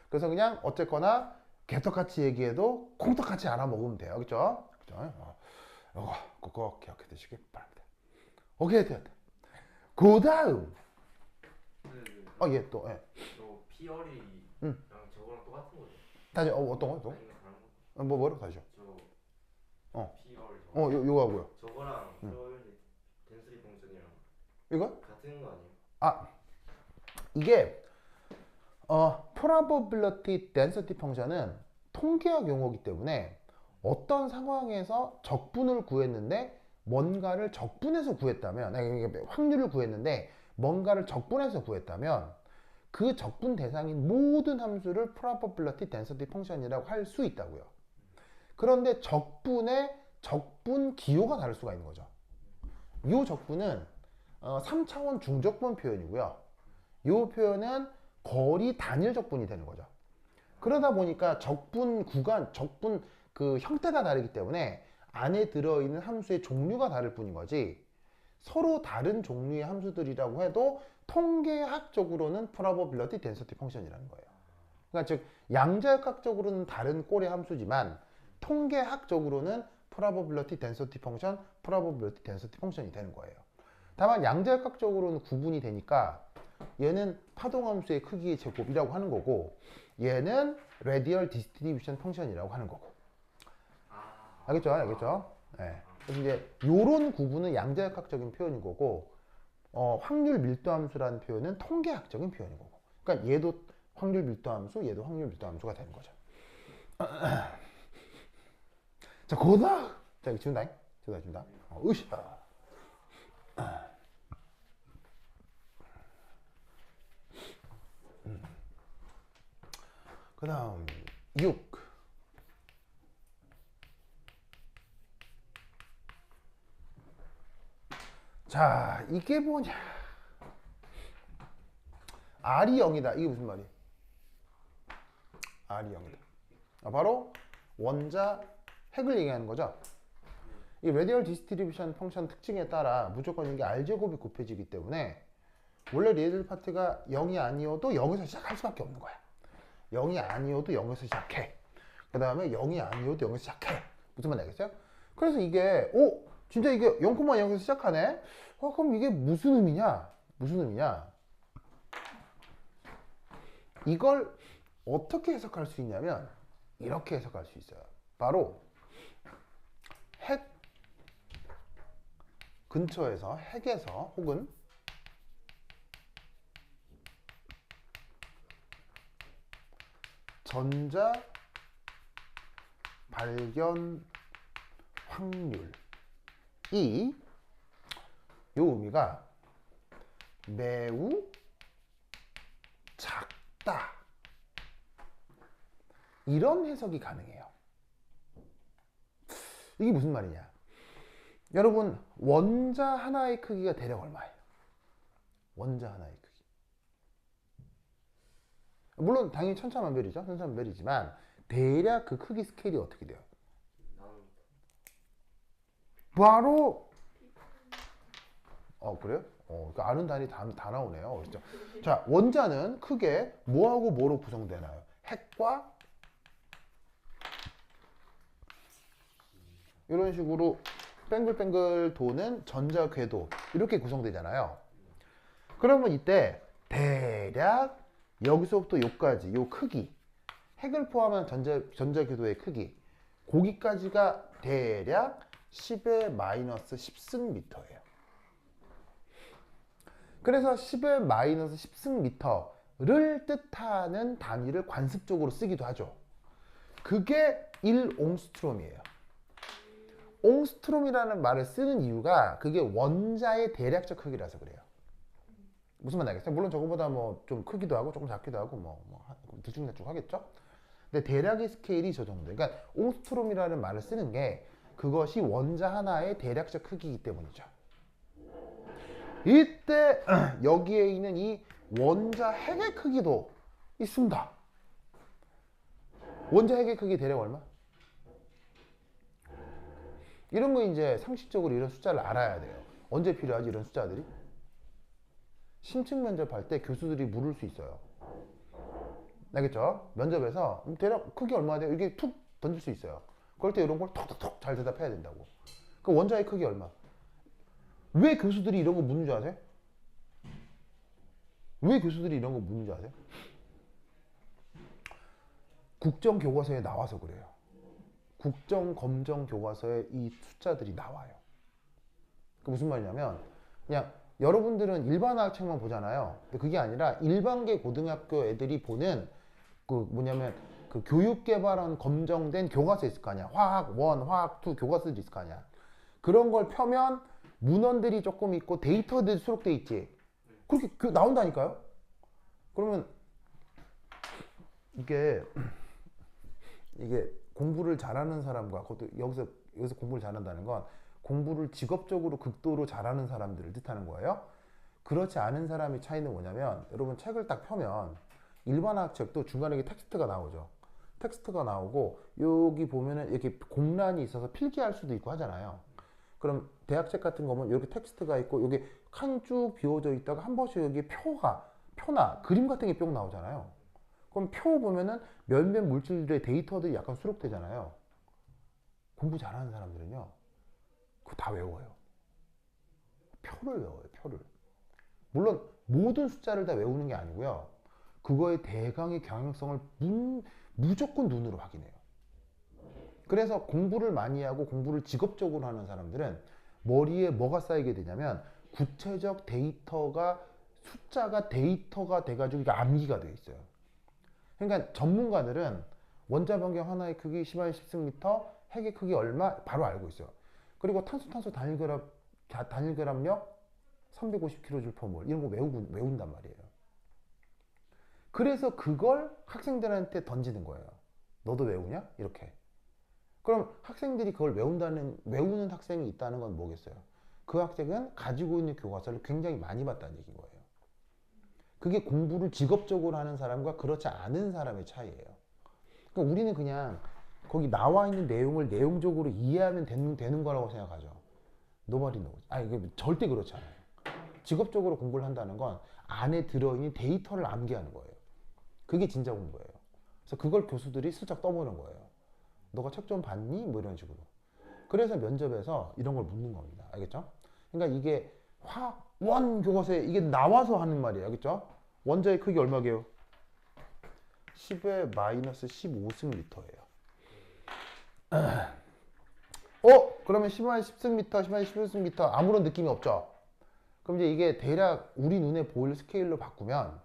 그래서 그냥 어쨌거나 개떡같이 얘기해도 콩떡같이 알아먹으면 돼요. 그죠? 이거 꼭 기억해 두시기 바랍니다. 오케이, 됐다. 그 다음. 또, 저 피어리랑 저거랑 똑같은 거죠? 다시, 어떤 거? 또? 아니면 다른 거? 뭐라고 다시요? 저 피어리 요거하고요. 저거랑 프로빌리티 덴시티 펑션이랑 이거? 같은 거 아니에요? 이게 probability density 펑션은 통계학 용어이기 때문에 어떤 상황에서 적분을 구했는데 뭔가를 적분해서 구했다면, 확률을 구했는데 뭔가를 적분해서 구했다면 그 적분 대상인 모든 함수를 probability density 펑션이라고 할 수 있다고요. 그런데 적분의 적분 기호가 다를 수가 있는 거죠. 이 적분은 3차원 중적분 표현이고요. 이 표현은 거리 단일 적분이 되는 거죠. 그러다 보니까 적분 구간, 적분 그 형태가 다르기 때문에 안에 들어있는 함수의 종류가 다를 뿐인 거지, 서로 다른 종류의 함수들이라고 해도 통계학적으로는 probability density 펑션이라는 거예요. 그러니까 즉 양자역학적으로는 다른 꼴의 함수지만 통계학적으로는 probability density 펑션, probability density 펑션이 되는 거예요. 다만 양자역학적으로는 구분이 되니까 얘는 파동함수의 크기의 제곱이라고 하는 거고, 얘는 radial distribution 펑션이라고 하는 거고. 알겠죠? 네. 그래서 이제 요런 구분은 양자역학적인 표현인 거고, 확률 밀도 함수라는 표현은 통계학적인 표현인 거고. 그러니까 얘도 확률 밀도 함수, 얘도 확률 밀도 함수가 되는 거죠. 자, 그다음. 자, 이거 지운다. 으쌰. 그 다음 6. 자, 이게 뭐냐? R이 0이다. 이게 무슨 말이에요? R이 0이다. 바로 원자 핵을 얘기하는 거죠. 이 radial distribution 펑션 특징에 따라 무조건 이게 R제곱이 곱해지기 때문에 원래 리애들 파트가 0이 아니어도 0에서 시작할 수밖에 없는 거야. 0이 아니어도 0에서 시작해. 그 다음에 0이 아니어도 0에서 시작해. 무슨 말인지 알겠어요? 그래서 이게 진짜 이게 0,0에서 시작하네? 그럼 이게 무슨 의미냐? 이걸 어떻게 해석할 수 있냐면 이렇게 해석할 수 있어요. 바로 핵 근처에서 핵에서 혹은 전자 발견 확률이 요 의미가 매우 작다. 이런 해석이 가능해요. 이게 무슨 말이냐? 여러분, 원자 하나의 크기가 대략 얼마예요? 원자 하나의 크기. 물론 당연히 천차만별이죠. 천차만별이지만 대략 그 크기 스케일이 어떻게 돼요? 바로 그래요? 그러니까 아는 단위 다 나오네요. 그렇죠? 자, 원자는 크게 뭐하고 뭐로 구성되나요? 핵과 이런 식으로 뱅글뱅글 도는 전자 궤도 이렇게 구성되잖아요. 그러면 이때 대략 여기서부터 여기까지 요 크기, 핵을 포함한 전자 궤도의 크기, 거기까지가 대략 10의 마이너스 10승 미터예요. 그래서 10의 마이너스 10승 미터를 뜻하는 단위를 관습적으로 쓰기도 하죠. 그게 1옹스트롬이에요. 옹스트롬이라는 말을 쓰는 이유가 그게 원자의 대략적 크기라서 그래요. 무슨 말 알겠어요? 물론 저거보다 뭐 좀 크기도 하고 조금 작기도 하고 둘 중에 쭉 하겠죠? 근데 대략의 스케일이 저 정도. 그러니까 옹스트롬이라는 말을 쓰는 게 그것이 원자 하나의 대략적 크기이기 때문이죠. 이때 여기에 있는 이 원자 핵의 크기도 있습니다. 원자 핵의 크기 대략 얼마? 이런 거 이제 상식적으로 이런 숫자를 알아야 돼요. 언제 필요하지 이런 숫자들이? 심층 면접할 때 교수들이 물을 수 있어요. 알겠죠? 면접에서 대략 크기 얼마 돼요? 이렇게 툭 던질 수 있어요. 그럴 때 이런 걸 톡톡톡 잘 대답해야 된다고. 그 원자의 크기 얼마? 왜 교수들이 이런 거 묻는 줄 아세요? 왜 교수들이 이런 거 묻는 줄 아세요? 국정교과서에 나와서 그래요. 국정검정교과서에 이 숫자들이 나와요. 그 무슨 말이냐면 그냥 여러분들은 일반화학책만 보잖아요. 근데 그게 아니라 일반계 고등학교 애들이 보는 그 뭐냐면 그 교육개발원 검정된 교과서 있을 거 아니야. 화학 1, 화학 2 교과서들이 있을 거 아니야. 그런 걸 펴면 문헌들이 조금 있고 데이터들이 수록돼 있지. 그렇게 나온다니까요. 그러면 이게 공부를 잘하는 사람과 그것도 여기서 공부를 잘한다는 건 공부를 직업적으로 극도로 잘하는 사람들을 뜻하는 거예요. 그렇지 않은 사람의 차이는 뭐냐면 여러분 책을 딱 펴면 일반학책도 중간에 텍스트가 나오죠. 텍스트가 나오고 여기 보면은 이렇게 공란이 있어서 필기할 수도 있고 하잖아요. 그럼 대학책 같은 거 보면 이렇게 텍스트가 있고 여기 칸이 쭉 비워져 있다가 한 번씩 여기 표나 그림 같은 게 뿅 나오잖아요. 그럼 표 보면은 몇몇 물질들의 데이터들이 약간 수록되잖아요. 공부 잘하는 사람들은요, 그거 다 외워요. 표를 외워요, 표를. 물론 모든 숫자를 다 외우는 게 아니고요. 그거의 대강의 경향성을 무조건 눈으로 확인해요. 그래서 공부를 많이 하고 공부를 직업적으로 하는 사람들은 머리에 뭐가 쌓이게 되냐면 구체적 숫자가 데이터가 돼가지고 이게 암기가 돼 있어요. 그러니까 전문가들은 원자 변경 하나의 크기 10의 10승미터, 핵의 크기 얼마 바로 알고 있어요. 그리고 탄소 단일그램력 350kJ/mol 이런 거 외운단 말이에요. 그래서 그걸 학생들한테 던지는 거예요. 너도 외우냐? 이렇게. 그럼 학생들이 그걸 외우는 학생이 있다는 건 뭐겠어요? 그 학생은 가지고 있는 교과서를 굉장히 많이 봤다는 얘기인 거예요. 그게 공부를 직업적으로 하는 사람과 그렇지 않은 사람의 차이예요. 그러니까 우리는 그냥 거기 나와 있는 내용을 내용적으로 이해하면 되는 거라고 생각하죠. Nobody knows. 이게 절대 그렇지 않아요. 직업적으로 공부를 한다는 건 안에 들어있는 데이터를 암기하는 거예요. 그게 진짜 공부예요. 그래서 그걸 교수들이 슬쩍 떠보는 거예요. 너가 책 좀 봤니? 뭐 이런 식으로. 그래서 면접에서 이런 걸 묻는 겁니다. 알겠죠? 그러니까 이게 원 교과서에 이게 나와서 하는 말이에요. 알겠죠? 원자의 크기 얼마게요? 10의 마이너스 15승미터예요. 그러면 10의 10승미터, 10의 15승미터 아무런 느낌이 없죠? 그럼 이제 이게 대략 우리 눈에 보일 스케일로 바꾸면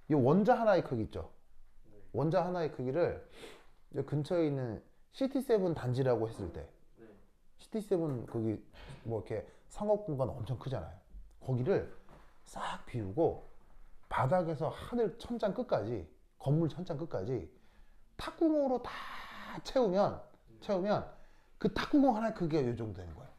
이 원자 하나의 크기 있죠? 원자 하나의 크기를 근처에 있는 CT7 단지라고 했을 때 CT7 거기 뭐 이렇게 상업 공간 엄청 크잖아요. 거기를 싹 비우고 바닥에서 하늘 천장 끝까지 건물 천장 끝까지 탁구공으로 다 채우면 그 탁구공 하나의 크기가 이 정도 되는 거예요.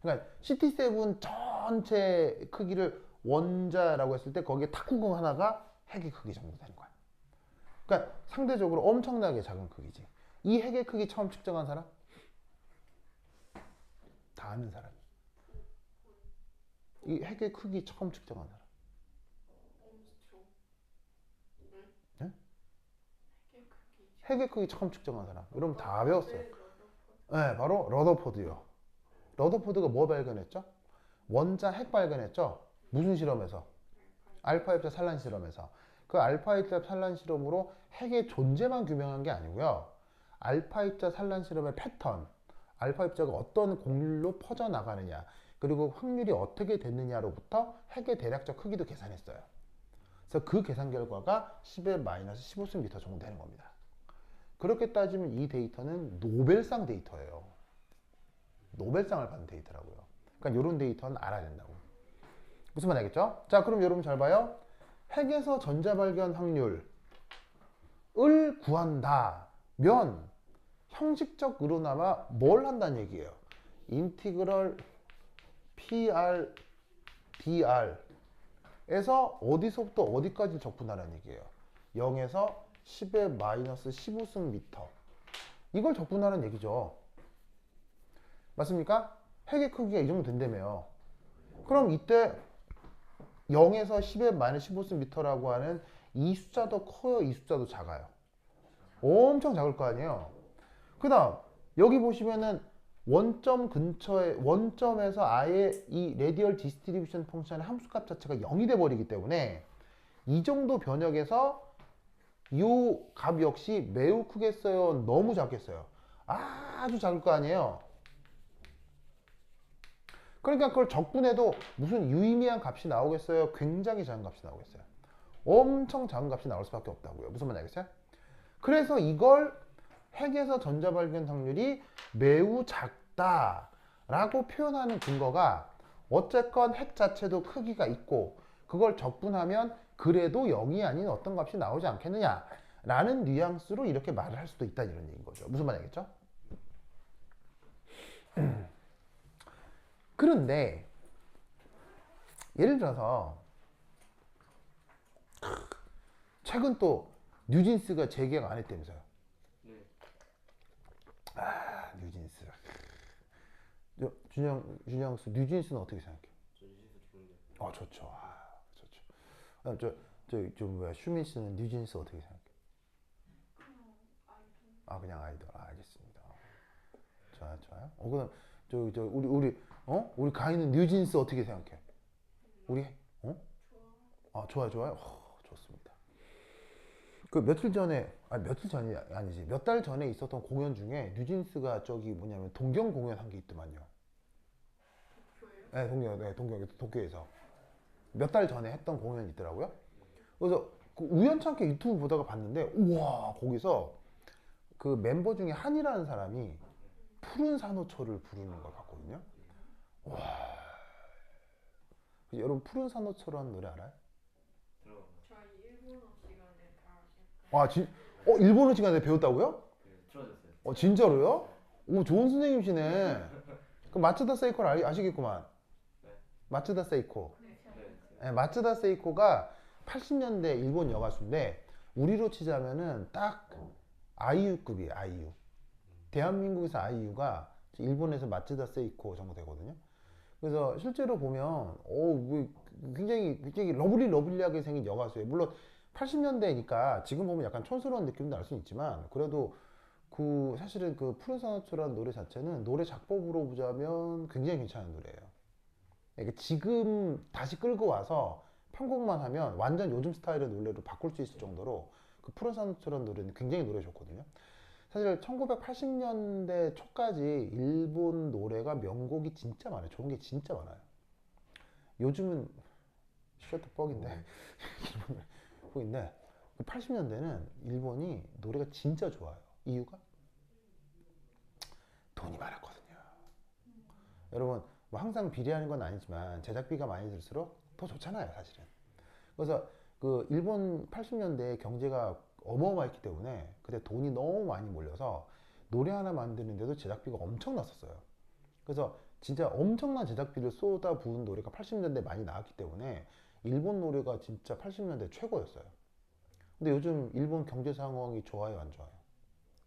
그러니까 CT7 전체 크기를 원자라고 했을 때 거기에 탁구공 하나가 핵의 크기 정도 되는 거예요. 그러니까 상대적으로 엄청나게 작은 크기지. 이 핵의 크기 처음 측정한 사람? 다 아는 사람이. 이 핵의 크기 처음 측정한 사람. 네? 핵의 크기 처음 측정한 사람. 여러분 다 배웠어요. 네, 바로 러더포드요. 러더포드가 뭐 발견했죠? 원자 핵 발견했죠? 무슨 실험에서? 알파 입자 산란 실험에서. 그 알파 입자 산란 실험으로 핵의 존재만 규명한 게 아니고요. 알파 입자 산란 실험의 패턴, 알파 입자가 어떤 공률로 퍼져나가느냐, 그리고 확률이 어떻게 됐느냐로부터 핵의 대략적 크기도 계산했어요. 그래서 그 계산 결과가 10의 마이너스 15승미터 정도 되는 겁니다. 그렇게 따지면 이 데이터는 노벨상 데이터예요. 노벨상을 받은 데이터라고요. 그러니까 이런 데이터는 알아야 된다고. 무슨 말 알겠죠? 자, 그럼 여러분 잘 봐요. 핵에서 전자 발견 확률을 구한다면 형식적으로나마 뭘 한다는 얘기예요? 인티그럴 PR dr에서 어디서부터 어디까지 적분하라는 얘기예요. 0에서 10의 마이너스 15승미터. 이걸 적분하는 얘기죠. 맞습니까? 핵의 크기가 이 정도 된다며요. 그럼 이때 0에서 10의 마이너스 15승미터라고 하는 이 숫자도 커요? 이 숫자도 작아요? 엄청 작을 거 아니에요. 그 다음 여기 보시면은 원점 근처에 원점에서 아예 이 레디얼 디스트리뷰션 펑션의 함수값 자체가 0이 돼 버리기 때문에 이 정도 변역에서 이 값 역시 매우 크겠어요? 너무 작겠어요? 아주 작을 거 아니에요. 그러니까 그걸 적분해도 무슨 유의미한 값이 나오겠어요? 굉장히 작은 값이 나오겠어요? 엄청 작은 값이 나올 수밖에 없다고요. 무슨 말인지 알겠어요? 그래서 이걸 핵에서 전자 발견 확률이 매우 작다라고 표현하는 근거가 어쨌건 핵 자체도 크기가 있고 그걸 적분하면 그래도 0이 아닌 어떤 값이 나오지 않겠느냐라는 뉘앙스로 이렇게 말을 할 수도 있다 이런 얘기인 거죠. 무슨 말인지 알겠죠? 그런데 예를 들어서 최근 또 뉴진스가 재계약 안 했다면서요. 뉴진스. 준영수 뉴진스는 어떻게 생각해? 저 뉴진스 좋은데. 좋죠. 좋죠. 좀 뭐야 슈민 씨는 뉴진스 어떻게 생각해? 그냥 아이돌. 알겠습니다. 좋아요. 그럼 우리 가인은 뉴진스 어떻게 생각해? 우리 좋아요. 좋습니다. 그 며칠 전이 아니지 몇 달 전에 있었던 공연 중에 뉴진스가 저기 뭐냐면 동경 공연 한 게 있더만요. 네, 동경 도쿄에서 몇 달 전에 했던 공연이 있더라고요. 그래서 그 우연찮게 유튜브 보다가 봤는데 우와 거기서 그 멤버 중에 한이라는 사람이 푸른 산호초를 부르는 걸 봤거든요. 와, 여러분 푸른 산호초라는 노래 알아요? 들어봤어요. 저희 일본어 시간에 다 약간 일본어 시간에 배웠다고요? 틀어줬어요. 진짜로요? 오, 좋은 선생님이시네. 그 마츠다 세이코를 아시겠구만. 네. 마츠다 세이코. 네. 네, 마츠다 세이코가 80년대 일본 여가수인데 우리로 치자면은 딱 아이유급이에요. 아이유. 대한민국에서 아이유가 일본에서 마츠다 세이코 정도 되거든요. 그래서 실제로 보면 굉장히 러블리하게 생긴 여가수예요. 물론 80년대니까 지금 보면 약간 촌스러운 느낌도 날 수는 있지만 그래도 그 사실은 그 푸른 산호초라는 노래 자체는 노래 작법으로 보자면 굉장히 괜찮은 노래예요. 그러니까 지금 다시 끌고 와서 편곡만 하면 완전 요즘 스타일의 노래로 바꿀 수 있을 정도로 그 푸른산호처럼 노래는 굉장히 노래 좋거든요. 사실 1980년대 초까지 일본 노래가 명곡이 진짜 많아요. 좋은 게 진짜 많아요. 요즘은 셔터 뻑인데 뻑인데 80년대는 일본이 노래가 진짜 좋아요. 이유가 돈이 많았거든요. 여러분 뭐 항상 비례하는 건 아니지만 제작비가 많이 들수록 더 좋잖아요, 사실은. 그래서 그 일본 80년대 경제가 어마어마했기 때문에 그때 돈이 너무 많이 몰려서 노래 하나 만드는데도 제작비가 엄청났었어요. 그래서 진짜 엄청난 제작비를 쏟아부은 노래가 80년대 많이 나왔기 때문에 일본 노래가 진짜 80년대 최고였어요. 근데 요즘 일본 경제 상황이 좋아요, 안 좋아요?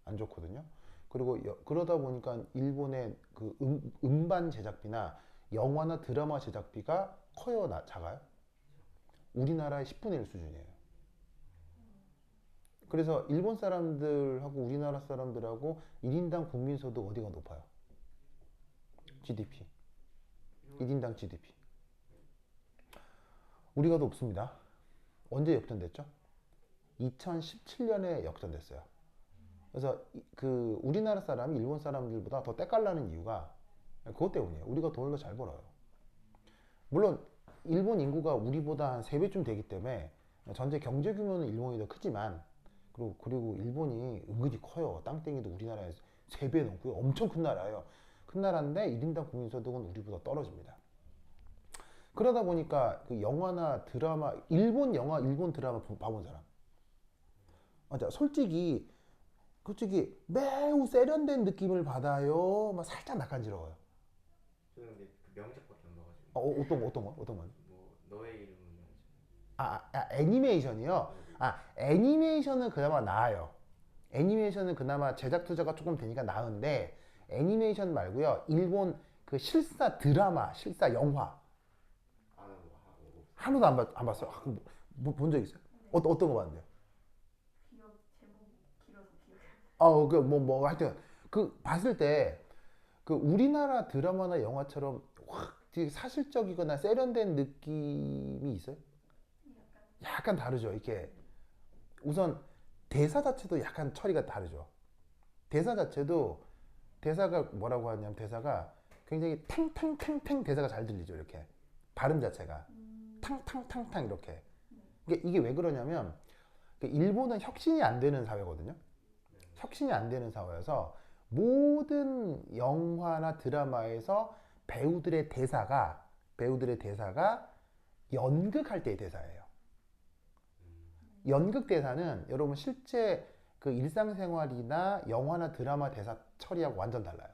안 좋거든요. 그리고 그러다 보니까 일본의 그 음반 제작비나 영화나 드라마 제작비가 커요, 작아요? 우리나라의 10분의 1 수준이에요. 그래서 일본 사람들하고 우리나라 사람들하고 1인당 국민소득 어디가 높아요? GDP. 1인당 GDP. 우리가 더 높습니다. 언제 역전됐죠? 2017년에 역전됐어요. 그래서 그 우리나라 사람이 일본 사람들보다 더 때깔나는 이유가 그것 때문이에요. 우리가 돈을 더 잘 벌어요. 물론 일본 인구가 우리보다 한 3배쯤 되기 때문에 전체 경제 규모는 일본이 더 크지만 그리고 일본이 은근히 커요. 땅덩이도 우리나라에 3배 넘고요. 엄청 큰 나라예요. 큰 나라인데 1인당 국민소득은 우리보다 떨어집니다. 그러다 보니까 그 영화나 드라마, 일본 영화, 일본 드라마 봐본 사람. 맞아. 솔직히 매우 세련된 느낌을 받아요. 막 살짝 낯간지러워요. 저는 근데 그 명작밖에 안 봐가지고. 어떤 거? 뭐 너의 이름은 명작. 애니메이션이요? 애니메이션은 그나마 나아요. 애니메이션은 그나마 제작 투자가 조금 되니까 나은데, 애니메이션 말고요. 일본 그 실사 드라마, 실사 영화. 하나도 안 봤어요? 본 적 있어요? 어떤 거 봤는데요? 하여튼, 봤을 때, 우리나라 드라마나 영화처럼 확 되게 사실적이거나 세련된 느낌이 있어요? 약간 다르죠. 이렇게 우선 대사 자체도 약간 처리가 다르죠. 대사가 뭐라고 하냐면 대사가 굉장히 탕탕탕탕 대사가 잘 들리죠. 이렇게 발음 자체가 탕탕탕탕 이렇게. 이게 왜 그러냐면 일본은 혁신이 안 되는 사회거든요. 혁신이 안 되는 사회여서 모든 영화나 드라마에서 배우들의 대사가 연극할 때의 대사예요. 연극 대사는 여러분 실제 그 일상생활이나 영화나 드라마 대사 처리하고 완전 달라요.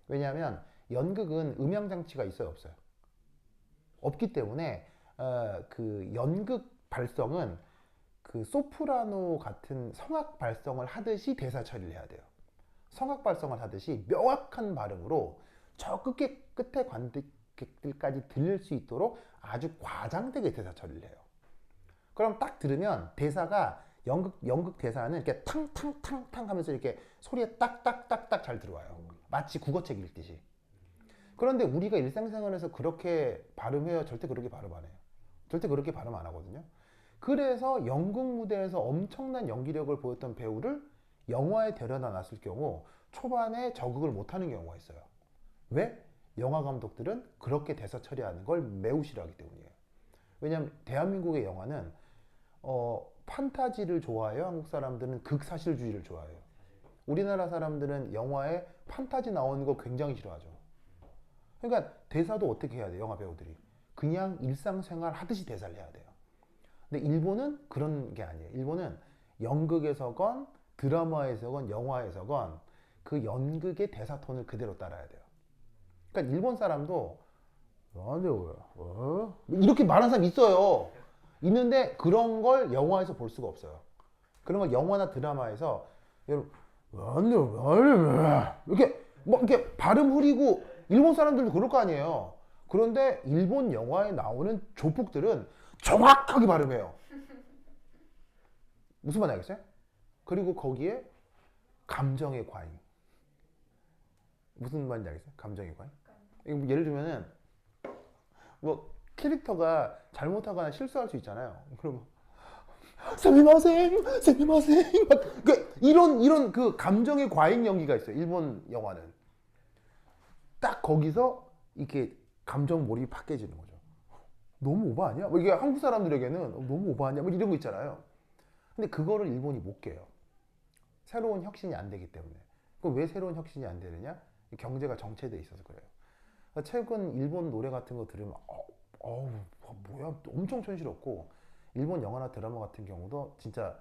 왜냐하면 연극은 음향 장치가 있어요, 없어요? 없기 때문에 그 연극 발성은 그 소프라노 같은 성악 발성을 하듯이 대사 처리를 해야 돼요. 성악 발성을 하듯이 명확한 발음으로 저 끝에 관객들까지 들릴 수 있도록 아주 과장되게 대사 처리를 해요. 그럼 딱 들으면 대사가 연극 대사는 이렇게 탕탕탕탕 하면서 이렇게 소리에 딱딱딱딱 잘 들어와요. 마치 국어책 읽듯이. 그런데 우리가 일상생활에서 그렇게 발음해요? 절대 그렇게 발음 안 해요. 절대 그렇게 발음 안 하거든요. 그래서 연극 무대에서 엄청난 연기력을 보였던 배우를 영화에 데려다 놨을 경우 초반에 적응을 못하는 경우가 있어요. 왜? 영화 감독들은 그렇게 대사 처리하는 걸 매우 싫어하기 때문이에요. 왜냐하면 대한민국의 영화는 판타지를 좋아해요. 한국 사람들은 극사실주의를 좋아해요. 우리나라 사람들은 영화에 판타지 나오는 거 굉장히 싫어하죠. 그러니까 대사도 어떻게 해야 돼요? 영화 배우들이 그냥 일상생활 하듯이 대사를 해야 돼요. 근데 일본은 그런 게 아니에요. 일본은 연극에서건 드라마에서건 영화에서건 그 연극의 대사 톤을 그대로 따라야 돼요. 그러니까 일본 사람도 이렇게 말하는 사람 있어요. 있는데 그런 걸 영화에서 볼 수가 없어요. 그런 걸 영화나 드라마에서 여러분 이렇게 발음 흐리고 일본 사람들도 그럴 거 아니에요. 그런데 일본 영화에 나오는 조폭들은 정확하게 발음해요. 무슨 말인지 알겠어요? 그리고 거기에 감정의 과잉. 무슨 말인지 알겠어요? 감정의 과잉. 예를 들면은 캐릭터가 잘못하거나 실수할 수 있잖아요. 그러면 스미마셍 스미마셍 그 이런 그 감정의 과잉 연기가 있어요. 일본 영화는 딱 거기서 이렇게 감정 몰입이 확 깨지는 거죠. 너무 오버 아니야? 뭐 이게 한국 사람들에게는 너무 오버 아니야? 뭐 이런 거 있잖아요. 근데 그거를 일본이 못 깨요. 새로운 혁신이 안 되기 때문에. 그럼 왜 새로운 혁신이 안 되느냐? 경제가 정체돼 있어서 그래요. 최근 일본 노래 같은 거 들으면 뭐야 엄청 촌스럽고 일본 영화나 드라마 같은 경우도 진짜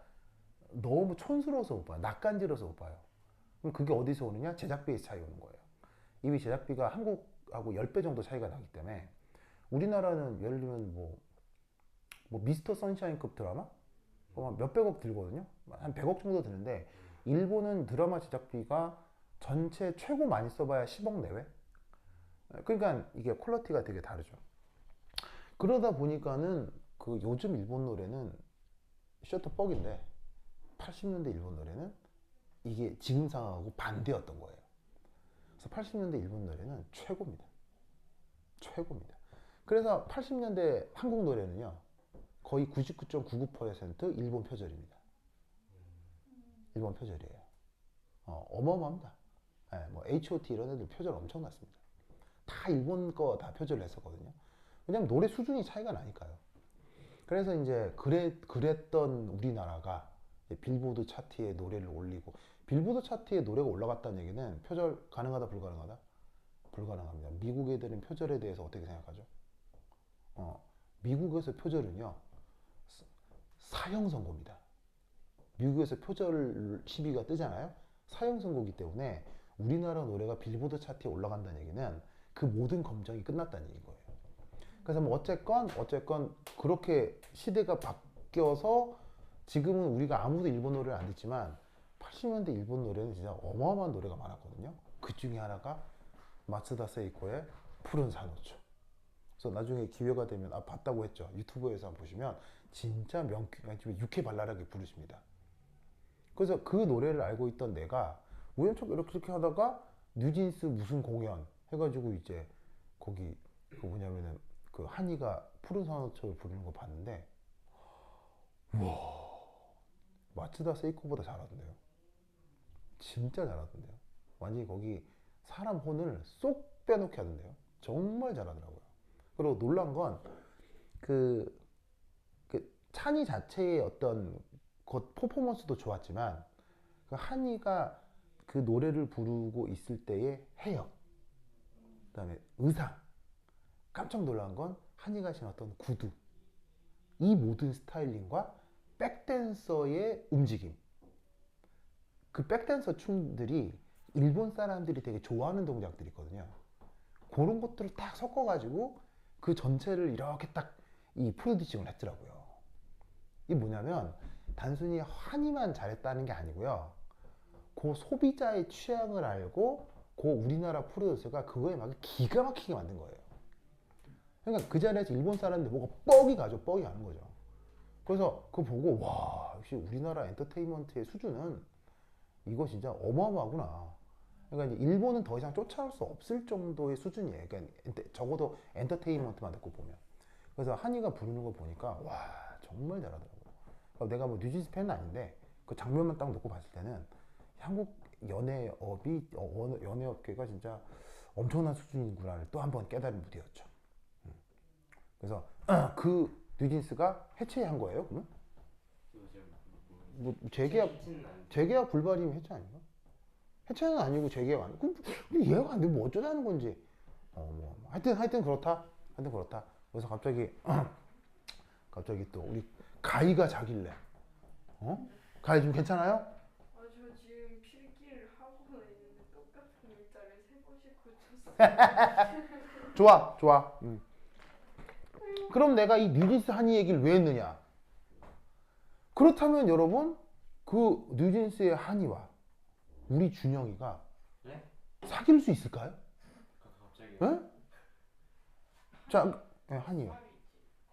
너무 촌스러워서 못 봐요. 낯간지러워서 못 봐요. 그럼 그게 어디서 오느냐? 제작비에서 차이 오는 거예요. 이미 제작비가 한국하고 10배 정도 차이가 나기 때문에 우리나라는 예를 들면 뭐 미스터 선샤인급 드라마? 몇백억 들거든요. 한 100억 정도 드는데 일본은 드라마 제작비가 전체 최고 많이 써봐야 10억 내외? 그러니까 이게 퀄리티가 되게 다르죠. 그러다 보니까는 그 요즘 일본 노래는 셔터뻑인데 80년대 일본 노래는 이게 지금 상황하고 반대였던 거예요. 그래서 80년대 일본 노래는 최고입니다. 최고입니다. 그래서 80년대 한국 노래는요 거의 99.99% 일본 표절입니다. 일본 표절이에요. 어마어마합니다. 네, 뭐 H.O.T 이런 애들 표절 엄청 났습니다. 다 일본 거 다 표절을 했었거든요. 왜냐면 노래 수준이 차이가 나니까요. 그래서 이제 그랬던 우리나라가 빌보드 차트에 노래를 올리고 빌보드 차트에 노래가 올라갔다는 얘기는 표절 가능하다 불가능하다? 불가능합니다. 미국 애들은 표절에 대해서 어떻게 생각하죠? 미국에서 표절은요 사형 선고입니다. 미국에서 표절 시비가 뜨잖아요. 사형 선고이기 때문에 우리나라 노래가 빌보드 차트에 올라간다는 얘기는 그 모든 검증이 끝났다는 얘기인 거예요. 그래서 뭐 어쨌건 그렇게 시대가 바뀌어서 지금은 우리가 아무도 일본 노래를 안 듣지만 80년대 일본 노래는 진짜 어마어마한 노래가 많았거든요. 그 중에 하나가 마츠다 세이코의 푸른 산호초. 그래서 나중에 기회가 되면 봤다고 했죠. 유튜브에서 한번 보시면 진짜 유쾌 발랄하게 부르십니다. 그래서 그 노래를 알고 있던 내가 우연찮게 이렇게 하다가 뉴진스 무슨 공연 해가지고 이제 거기 그 뭐냐면은 그 한이가 푸른 산호초를 부르는 거 봤는데 와 마츠다 세이코보다 잘하던데요. 진짜 잘하던데요. 완전히 거기 사람 혼을 쏙 빼놓게 하던데요. 정말 잘하더라고요. 그리고 놀란 건 그 찬이 자체의 어떤 퍼포먼스도 좋았지만 그 한이가 그 노래를 부르고 있을 때의 헤어, 그다음에 의상, 깜짝 놀란 건 한이가 신었던 구두, 이 모든 스타일링과 백댄서의 움직임, 그 백댄서 춤들이 일본 사람들이 되게 좋아하는 동작들이 있거든요. 그런 것들을 딱 섞어가지고 그 전체를 이렇게 딱 이 프로듀싱을 했더라고요. 이게 뭐냐면 단순히 한이만 잘했다는 게 아니고요. 그 소비자의 취향을 알고 그 우리나라 프로듀서가 그거에 맞게 기가 막히게 만든 거예요. 그러니까 그 자리에서 일본 사람들 뭐가 뻑이 가죠. 뻑이 가는 거죠. 그래서 그거 보고 와 역시 우리나라 엔터테인먼트의 수준은 이거 진짜 어마어마하구나. 그러니까 이제 일본은 더 이상 쫓아올 수 없을 정도의 수준이에요. 그러니까 적어도 엔터테인먼트만 듣고 보면. 그래서 한이가 부르는 거 보니까 와 정말 잘하더라고요. 그러니까 내가 뭐 뉴진스 팬은 아닌데 그 장면만 딱 놓고 봤을 때는 한국 연예업이 연예업계가 진짜 엄청난 수준이구나를 또 한 번 깨달은 무대였죠. 그래서 그 뉴진스가 해체한 거예요, 그러면? 뭐 재계약 불발이면 해체 아닌가? 해체는 아니고 재계약 아니고 그럼 얘가 근데 뭐 어쩌자는 건지 뭐 하여튼 그렇다. 그래서 갑자기 또 우리 가희가 자길래 가희 좀 괜찮아요? 저 지금 필기를 하고는 있는데 똑같은 문자를 3번씩 고쳤어요. 좋아. 그럼 내가 이 뉴진스 한이 얘기를 왜 했느냐? 그렇다면 여러분 그 뉴진스의 한이와 우리 준영이가 네? 사귈 수 있을까요? 갑자기 네? 자, 한이요.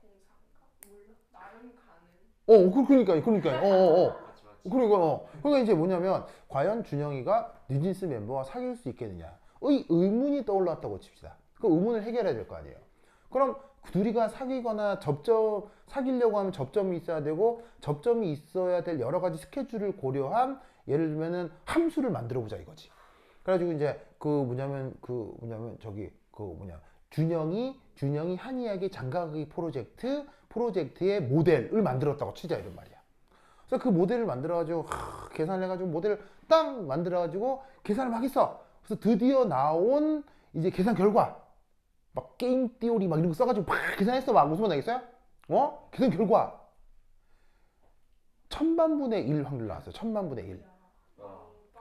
공상가? 몰라. 나름 가는. 그러니까요. 맞지. 그러니까 이제 뭐냐면 과연 준영이가 뉴진스 멤버와 사귈 수 있겠느냐? 의문이 떠올랐다고 칩시다. 그 의문을 해결해야 될 거 아니에요. 그럼 둘이가 사귀거나 사귀려고 하면 접점이 있어야 되고 접점이 있어야 될 여러 가지 스케줄을 고려한 예를 들면은 함수를 만들어 보자 이거지. 그래가지고 이제 준영이 한이에게 장가가기 프로젝트의 모델을 만들었다고 치자 이런 말이야. 그래서 그 모델을 만들어가지고 계산을 해가지고 모델을 딱 만들어가지고 계산을 막 했어. 그래서 드디어 나온 이제 계산 결과 막 게임 띠오리 막 이런 거 써가지고 막 계산했어. 막 무슨 말 나겠어요? 계산 결과 1000만분의 1 확률 나왔어요. 1000만분의 1.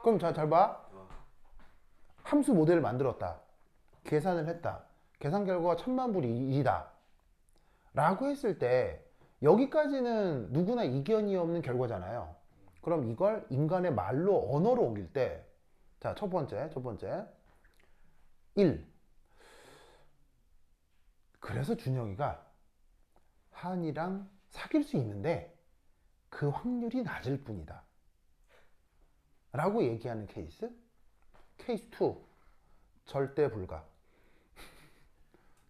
그럼 잘 봐. 함수 모델을 만들었다. 계산을 했다. 계산 결과가 1000만분의 1이다. 라고 했을 때 여기까지는 누구나 이견이 없는 결과잖아요. 그럼 이걸 인간의 말로 언어로 옮길 때 자, 첫 번째 1. 그래서 준영이가 한이랑 사귈 수 있는데 그 확률이 낮을 뿐이다. 라고 얘기하는 케이스. 케이스 2. 절대 불가.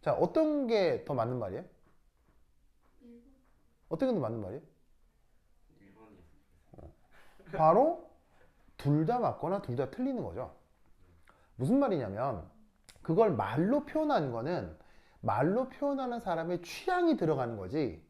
자, 어떤 게 더 맞는 말이에요? 어떤 게 더 맞는 말이에요? 1번이요. 바로 둘 다 맞거나 둘 다 틀리는 거죠. 무슨 말이냐면 그걸 말로 표현하는 거는 말로 표현하는 사람의 취향이 들어가는 거지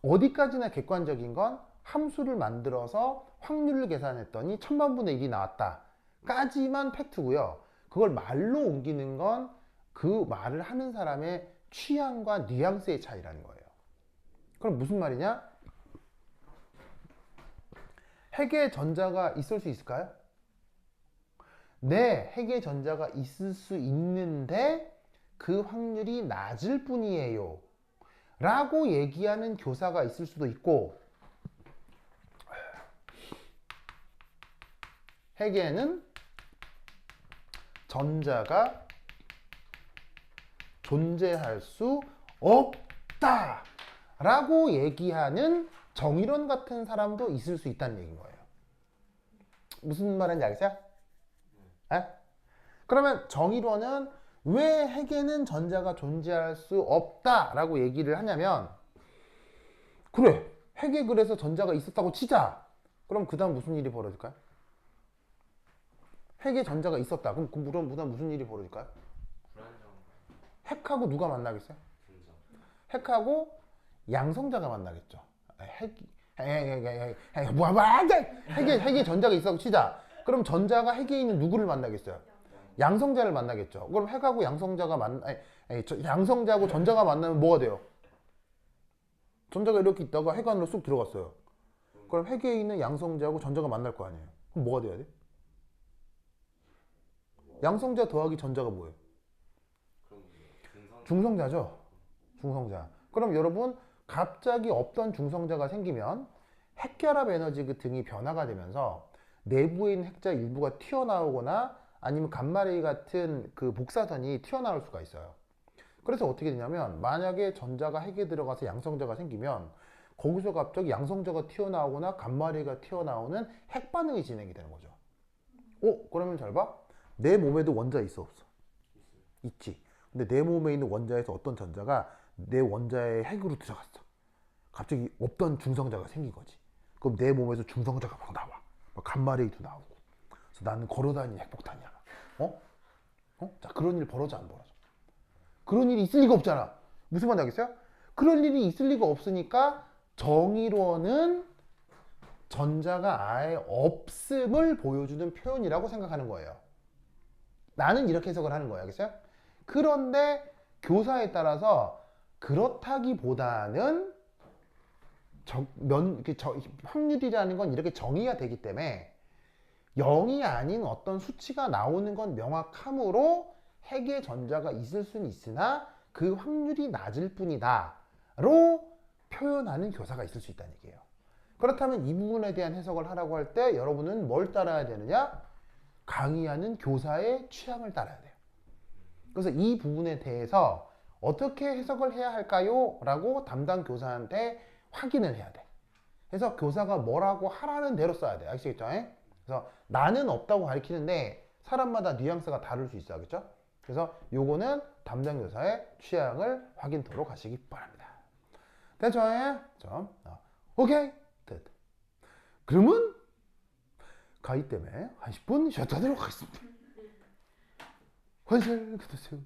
어디까지나 객관적인 건 함수를 만들어서 확률을 계산했더니 1000만분의 1이 나왔다 까지만 팩트고요. 그걸 말로 옮기는 건 그 말을 하는 사람의 취향과 뉘앙스의 차이라는 거예요. 그럼 무슨 말이냐? 핵의 전자가 있을 수 있을까요? 네, 핵의 전자가 있을 수 있는데 그 확률이 낮을 뿐이에요 라고 얘기하는 교사가 있을 수도 있고 핵에는 전자가 존재할 수 없다 라고 얘기하는 정의론 같은 사람도 있을 수 있다는 얘기인 거예요. 무슨 말인지 알겠어요? 에? 그러면 정의론은 왜 핵에는 전자가 존재할 수 없다 라고 얘기를 하냐면 그래 핵에 그래서 전자가 있었다고 치자. 그럼 그 다음 무슨 일이 벌어질까요? 핵에 전자가 있었다. 그럼 그 다음 무슨 일이 벌어질까요? 불안정. 핵하고 누가 만나겠어요? 분정. 핵하고 양성자가 만나겠죠. 핵에 전자가 있다고 치자. 그럼 전자가 핵에 있는 누구를 만나겠어요? 양성자를 만나겠죠. 그럼 핵하고 양성자하고 전자가 만나면 뭐가 돼요? 전자가 이렇게 있다가 핵 안으로 쑥 들어갔어요. 그럼 핵에 있는 양성자하고 전자가 만날 거 아니에요. 그럼 뭐가 돼야 돼? 양성자 더하기 전자가 뭐예요? 그럼 중성자죠. 중성자. 그럼 여러분 갑자기 없던 중성자가 생기면 핵결합 에너지 그 등이 변화가 되면서 내부에 있는 핵자 일부가 튀어나오거나 아니면 감마레이 같은 그 복사선이 튀어나올 수가 있어요. 그래서 어떻게 되냐면 만약에 전자가 핵에 들어가서 양성자가 생기면 거기서 갑자기 양성자가 튀어나오거나 감마레이가 튀어나오는 핵 반응이 진행이 되는 거죠. 그러면 잘 봐. 내 몸에도 원자 있어 없어? 있지. 근데 내 몸에 있는 원자에서 어떤 전자가 내 원자의 핵으로 들어갔어. 갑자기 없던 중성자가 생긴 거지. 그럼 내 몸에서 중성자가 막 나와. 막 감마레이도 나오고. 그래서 나는 걸어다니는 핵폭탄이야. 자, 그런 일 벌어져 안 벌어져? 그런 일이 있을 리가 없잖아. 무슨 말인지 알겠어요? 그런 일이 있을 리가 없으니까 정의론은 전자가 아예 없음을 보여주는 표현이라고 생각하는 거예요. 나는 이렇게 해석을 하는 거예요. 알겠어요? 그런데 교사에 따라서 그렇다기보다는 확률이라는 건 이렇게 정의가 되기 때문에 0이 아닌 어떤 수치가 나오는 건 명확하므로 핵의 전자가 있을 수는 있으나 그 확률이 낮을 뿐이다 로 표현하는 교사가 있을 수 있다는 얘기예요. 그렇다면 이 부분에 대한 해석을 하라고 할 때 여러분은 뭘 따라야 되느냐? 강의하는 교사의 취향을 따라야 돼요. 그래서 이 부분에 대해서 어떻게 해석을 해야 할까요? 라고 담당 교사한테 확인을 해야 돼. 그래서 교사가 뭐라고 하라는 대로 써야 돼. 아시겠죠? 그래서 나는 없다고 가리키는데 사람마다 뉘앙스가 다를 수 있어. 알겠죠? 그래서 요거는 담당 교사의 취향을 확인토록 하시기 바랍니다. 됐죠? 좀. 오케이. 됐. 그러면 가위 때문에 한 10분 쉬었다도록 하겠습니다. 환절 받으세요.